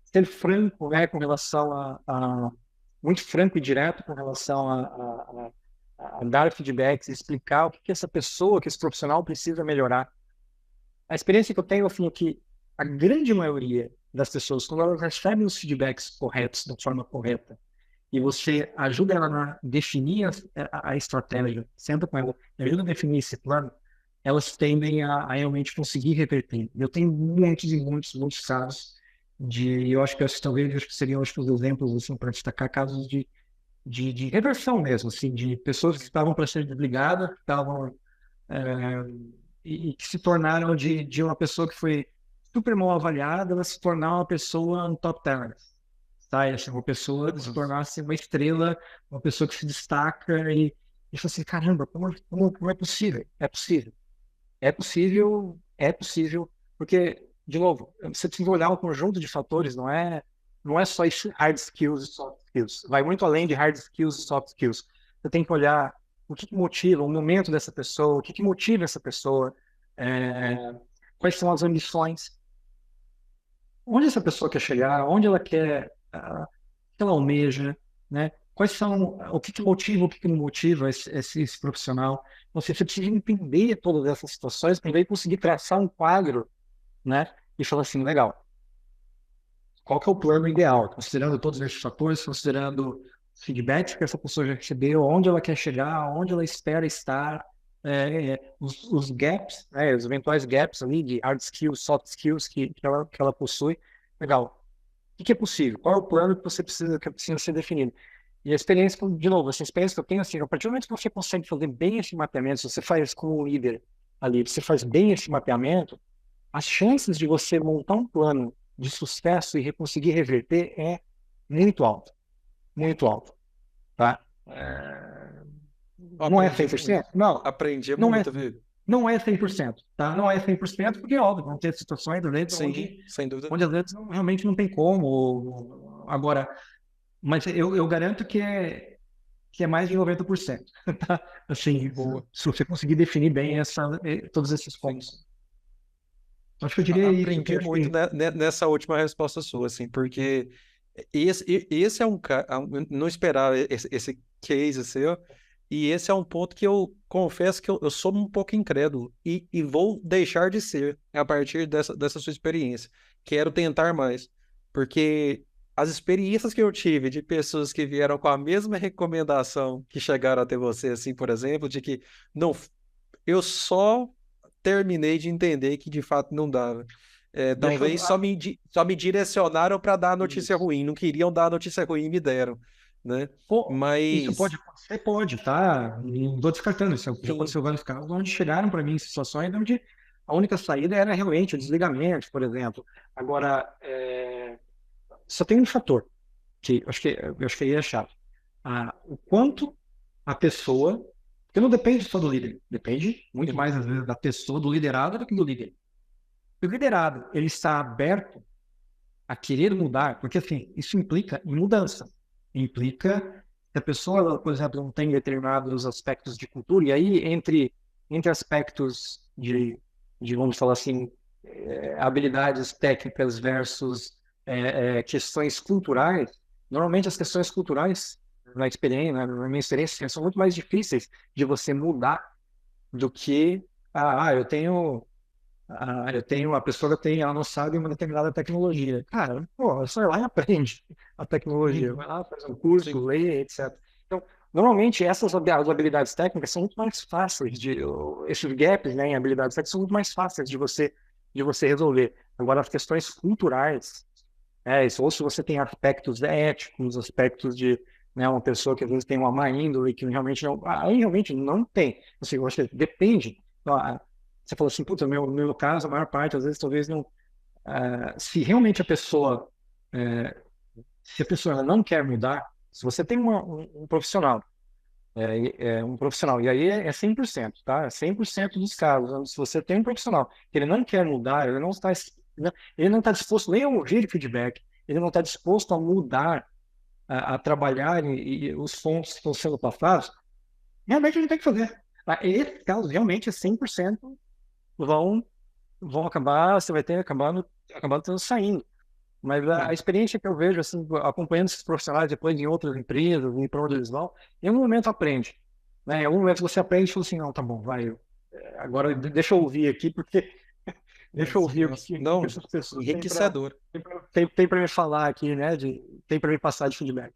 ser franco, né, com relação muito franco e direto com relação a dar feedbacks, explicar o que essa pessoa, que esse profissional precisa melhorar. A experiência que eu tenho, assim, é que a grande maioria das pessoas, quando elas recebem os feedbacks corretos, da forma correta, e você ajuda ela a definir a estratégia, senta com ela, ajuda a definir esse plano, elas tendem a realmente conseguir reverter. Eu tenho muitos e muitos, muitos casos eu acho que talvez seriam os exemplos assim, para destacar casos de reversão mesmo, assim, de pessoas que estavam para ser desligadas, que estavam é, e que se tornaram de uma pessoa que foi super mal avaliada, ela se tornar uma pessoa um top talent, tá? E, assim, uma pessoa que se tornasse uma estrela, uma pessoa que se destaca e fala assim, caramba, como é possível? É possível. É possível, é possível, porque, de novo, você tem que olhar um conjunto de fatores, não é só hard skills e soft skills. Vai muito além de hard skills e soft skills. Você tem que olhar o que motiva o momento dessa pessoa, o que motiva essa pessoa, quais são as ambições, onde essa pessoa quer chegar, onde ela quer, o que ela almeja, né? Quais são, o que motiva, o que não motiva esse profissional. Você precisa entender todas essas situações para daí conseguir traçar um quadro, né? E falar assim, legal, qual que é o plano ideal? Considerando todos esses fatores, considerando feedbacks que essa pessoa já recebeu, onde ela quer chegar, onde ela espera estar, os gaps, né, os eventuais gaps ali de hard skills, soft skills que ela possui. Legal. O que é possível? Qual é o plano que precisa ser definido? E a experiência, de novo, essa experiência que eu tenho, assim, a partir do momento que você consegue fazer bem esse mapeamento, se você faz com o líder ali, você faz bem esse mapeamento, as chances de você montar um plano de sucesso e conseguir reverter é muito alto, tá? Não é Aprendi 100%? muito. Não, Aprendi não é, muito, viu? não é 100%, tá? Não é 100% porque, óbvio, vão ter situações, às vezes, Sim, sem dúvida. onde às vezes realmente não tem como. Agora, mas eu garanto que é mais de 90%, tá? Assim, Boa. se você conseguir definir bem todos esses Sim. pontos. Acho que eu diria isso, que Aprendi acho muito que nessa última resposta sua, assim, porque esse é um cara, não esperava esse case seu, e esse é um ponto que eu confesso que eu sou um pouco incrédulo, e vou deixar de ser a partir dessa sua experiência. Quero tentar mais, porque as experiências que eu tive de pessoas que vieram com a mesma recomendação que chegaram até você, assim, por exemplo, de que não, eu só terminei de entender que de fato não dava. deixa eu. Talvez só me direcionaram para dar a notícia Isso. ruim, não queriam dar a notícia ruim e me deram, né? Pô, isso pode Mas acontecer? Pode, tá? Não estou descartando isso. Já sim, aconteceu vários casos onde chegaram para mim em situações onde a única saída era realmente o desligamento, por exemplo. Agora, só tem um fator que eu acho que aí é a chave. O quanto a pessoa, porque não depende só do líder, depende muito sim, mais, às vezes, da pessoa, do liderado, do que do líder. O liderado, ele está aberto a querer mudar, porque, assim, isso implica em mudança. Implica que a pessoa, ela, por exemplo, não tem determinados aspectos de cultura, e aí, entre aspectos vamos falar assim, habilidades técnicas versus questões culturais, normalmente as questões culturais, na minha experiência, são muito mais difíceis de você mudar do que, eu tenho, a pessoa ela não sabe uma determinada tecnologia. Cara, pô, você vai lá e aprende a tecnologia, vai uhum, lá, faz um curso, sim, lê, etc. Então, normalmente as habilidades técnicas são muito mais fáceis esses gaps, né, em habilidades técnicas são muito mais fáceis de você resolver. Agora, as questões culturais, ou se você tem aspectos éticos, aspectos de, né, uma pessoa que às vezes tem uma má índole, que realmente não, aí realmente não tem. Assim, eu acho que depende. Então, você falou assim, puta, no meu caso, a maior parte, às vezes, talvez não. Se realmente a pessoa, se a pessoa ela não quer mudar, Se você tem um profissional, um profissional, e aí é 100%, tá? É 100% dos casos. Se você tem um profissional que ele não quer mudar, ele não está disposto nem a ouvir feedback, ele não está disposto a mudar, a trabalhar e os pontos que estão sendo passados, realmente a gente tem que fazer. Esses casos realmente é 100% vão, vão acabar, você vai ter acabando saindo. Mas a Sim. experiência que eu vejo, assim, acompanhando esses profissionais depois em outras empresas, e para onde eles vão, em um momento aprende. Né? Em um momento você aprende e fala assim, não, tá bom, vai, agora deixa eu ouvir aqui, porque deixa eu Nossa, ouvir o nossa. que Não, essas pessoas enriquecedor. têm para me falar aqui, né? Tem para me passar de feedback.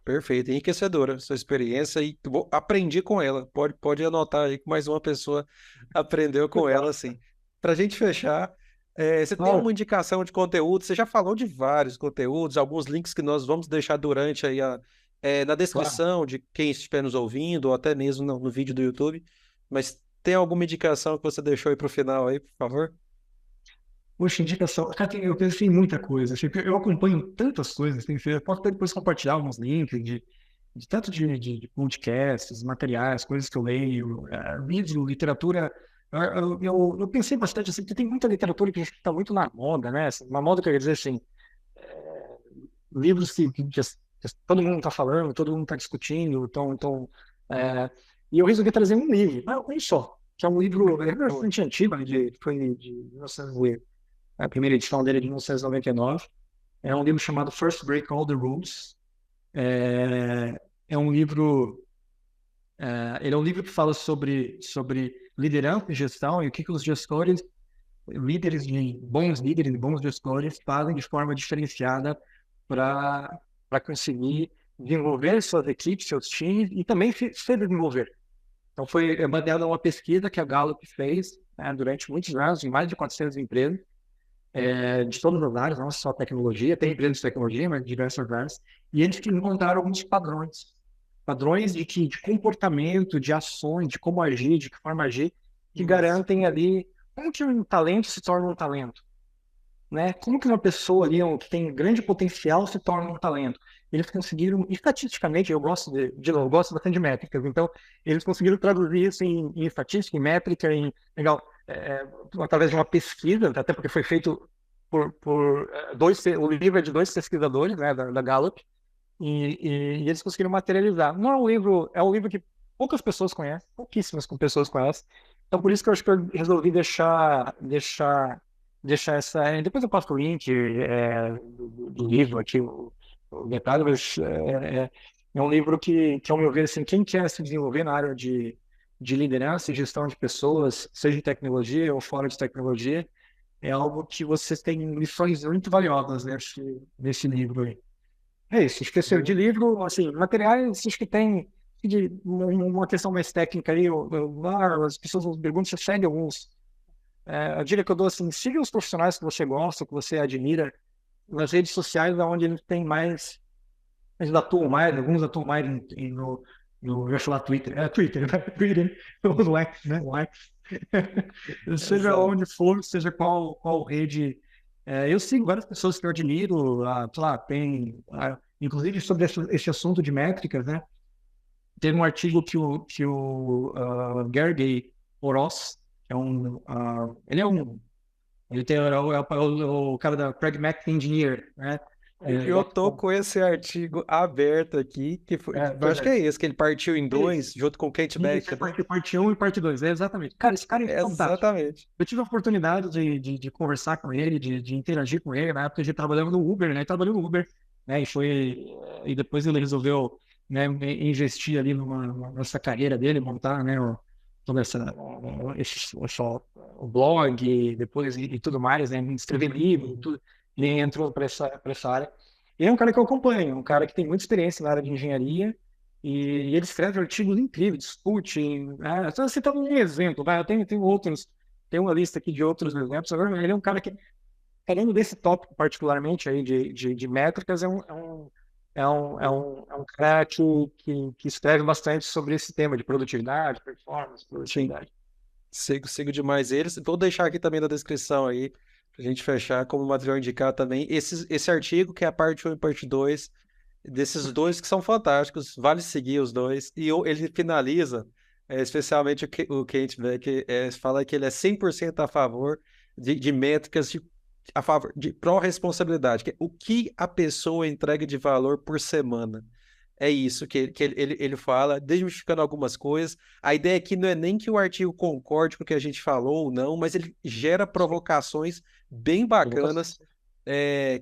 Perfeito, enriquecedora sua experiência e aprendi com ela. Pode anotar aí que mais uma pessoa aprendeu com ela, Legal. assim. Para a gente fechar, você tem Claro, uma indicação de conteúdo? Você já falou de vários conteúdos, alguns links que nós vamos deixar durante aí na claro. descrição de quem estiver nos ouvindo, ou até mesmo no vídeo do YouTube. Mas tem alguma indicação que você deixou aí para o final aí, por favor? Poxa, indicação. Cara, eu pensei em muita coisa. Assim, porque eu acompanho tantas coisas. Eu posso até depois compartilhar alguns links de tanto de podcasts, materiais, coisas que eu leio, vídeo, literatura. Eu pensei bastante assim, porque tem muita literatura que está muito na moda, né? Assim, uma moda quer dizer assim, livros que todo mundo está falando, todo mundo está discutindo, é, e eu resolvi trazer um livro, um só, que é um livro bastante antigo, né, foi de 1900, a primeira edição dele é de 1999. É um livro chamado First Break All the Rules. É um livro, ele é um livro que fala sobre liderança e gestão e o que os gestores, líderes e bons gestores fazem de forma diferenciada para conseguir desenvolver suas equipes, seus times e também se desenvolver. Então, foi baseado em uma pesquisa que a Gallup fez, né, durante muitos anos, em mais de 400 empresas, de todas as áreas, não só tecnologia, tem empresas de tecnologia, mas de diversas áreas, e eles que encontraram alguns padrões de comportamento, de ações, de como agir, de que forma agir, que Nossa. garantem ali como que um talento se torna um talento, né? Como que uma pessoa ali que tem grande potencial se torna um talento. Eles conseguiram, estatisticamente, eu gosto bastante de métricas, então eles conseguiram traduzir isso em estatística, em métrica, legal, através de uma pesquisa, até porque foi feito o livro é de dois pesquisadores, né, da Gallup, e eles conseguiram materializar. Não é um livro, é um livro que poucas pessoas conhecem, pouquíssimas pessoas conhecem. Então, por isso que eu acho que eu resolvi deixar essa. Depois eu passo o link do livro aqui, o detalhe, mas é um livro que, ao meu ver, assim, quem quer se desenvolver na área de liderança e gestão de pessoas, seja em tecnologia ou fora de tecnologia, é algo que vocês têm lições muito valiosas nesse livro aí. É isso, esqueceu de Boa. livro, assim, materiais, acho que tem uma questão mais técnica aí, as pessoas me perguntam se segue alguns. A dica que eu dou assim, siga os profissionais que você gosta, que você admira, nas redes sociais, onde eles têm mais, eles atuam mais, alguns atuam mais eu ia falar Twitter, Twitter, né? Twitter, no X, né? O X. Seja Exato. onde for, seja qual rede. Eu sigo várias pessoas que eu admiro, sei lá, inclusive sobre esse assunto de métricas, né? Teve um artigo que o Sergey Orosz, que é ele é o cara da Pragmatic Engineer, né? Eu tô .com. com esse artigo aberto aqui, eu Pois acho que é. é esse, que ele partiu em É isso. dois, junto com o Kate Isso, Beck, né? parte um e parte 2, exatamente. Cara, esse cara é fantástico. Exatamente. Eu tive a oportunidade de conversar com ele, de interagir com ele, na época ele trabalhava no Uber, né? Ele trabalhou no Uber, né? E depois ele resolveu, né, investir ali nessa carreira dele, montar, né, toda o blog, depois e tudo mais, né? Escrever livro, tudo. Ele entrou para essa área. E é um cara que eu acompanho, um cara que tem muita experiência na área de engenharia, e ele escreve artigos incríveis, discute. Só citando um exemplo, vai, eu tenho outros, tem uma lista aqui de outros exemplos. Agora, ele é um cara que, falando desse tópico particularmente aí de métricas, é um cara que escreve bastante sobre esse tema de produtividade, performance, Sim, produtividade. sigo demais eles. Vou deixar aqui também na descrição aí, pra gente fechar como material indicar também. Esse artigo, que é a parte 1 e parte 2, desses dois que são fantásticos, vale seguir os dois. E ele finaliza, especialmente o Kent Beck, fala que ele é 100% a favor de métricas a favor de pró-responsabilidade, que é o que a pessoa entrega de valor por semana. É isso que ele fala, desmistificando algumas coisas. A ideia aqui não é nem que o artigo concorde com o que a gente falou ou não, mas ele gera provocações bem bacanas,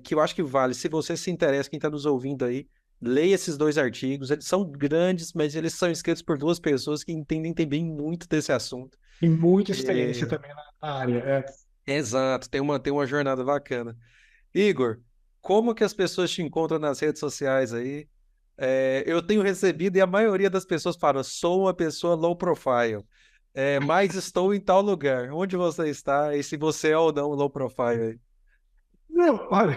que eu acho que vale. Se você se interessa, quem está nos ouvindo aí, leia esses dois artigos. Eles são grandes, mas eles são escritos por duas pessoas que entendem também muito desse assunto. Tem muita experiência também na área. Exato, tem uma jornada bacana. Igor, como que as pessoas te encontram nas redes sociais aí? Eu tenho recebido e a maioria das pessoas fala, sou uma pessoa low profile, mas estou em tal lugar. Onde você está e se você é ou não low profile aí? Não, olha,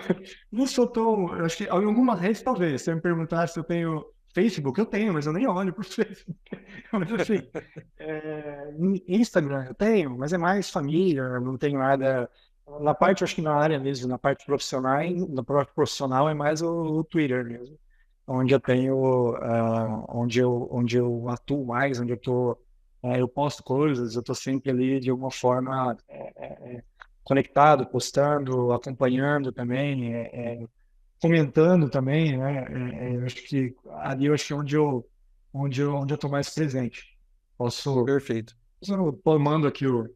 não sou tão. Acho que em algumas redes talvez. Se você me perguntar se eu tenho Facebook, eu tenho, mas eu nem olho pro Facebook. Mas assim, Instagram eu tenho, mas é mais família, não tenho nada. Na parte, acho que na área mesmo, na parte profissional é mais o Twitter mesmo, onde eu tenho, onde eu atuo mais, onde eu posto coisas, eu tô sempre ali de alguma forma conectado, postando, acompanhando também, comentando também, né? Eu acho que ali eu acho que é onde eu estou mais presente. Posso, Perfeito. eu mando aqui o.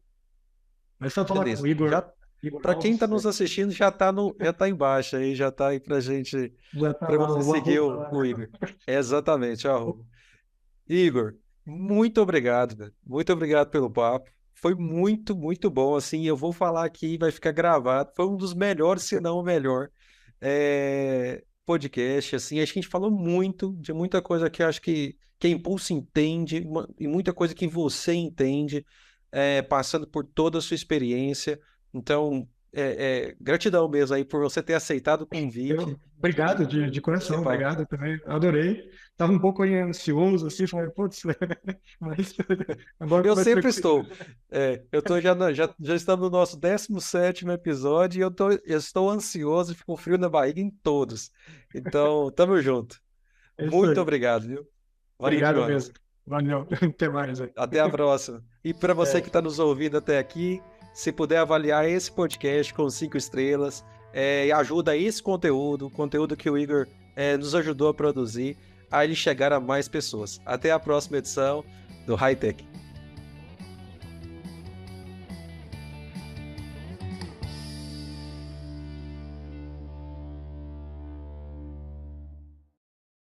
Mas só falar com Beleza. o Igor. Já, Igor para quem Alves, está nos assistindo, já tá embaixo aí, já tá aí pra gente, já tá para lá você o seguir arroba o lá. Igor. Exatamente, ó. Igor, muito obrigado, velho. Muito obrigado pelo papo. Foi muito, muito bom, assim, eu vou falar aqui, vai ficar gravado. Foi um dos melhores, se não o melhor, podcast, assim. Acho que a gente falou muito de muita coisa que eu acho que a Impulso entende e muita coisa que você entende, passando por toda a sua experiência. Então, gratidão mesmo aí por você ter aceitado o convite Obrigado e de coração, participar. obrigado também. Adorei. Tava um pouco aí ansioso, assim, falei, putz, mas agora Eu foi mais sempre tranquilo. estou. Eu tô já estamos no nosso 17º episódio e eu estou ansioso e fico frio na barriga em todos. Então, tamo junto. É isso Muito aí. obrigado, viu? Valeu Obrigado demais. mesmo. Valeu. Até mais aí. Até a próxima. E para você É, que está nos ouvindo até aqui, se puder avaliar esse podcast com 5 estrelas, e ajuda esse conteúdo, o conteúdo que o Igor nos ajudou a produzir, a ele chegar a mais pessoas. Até a próxima edição do High Tech.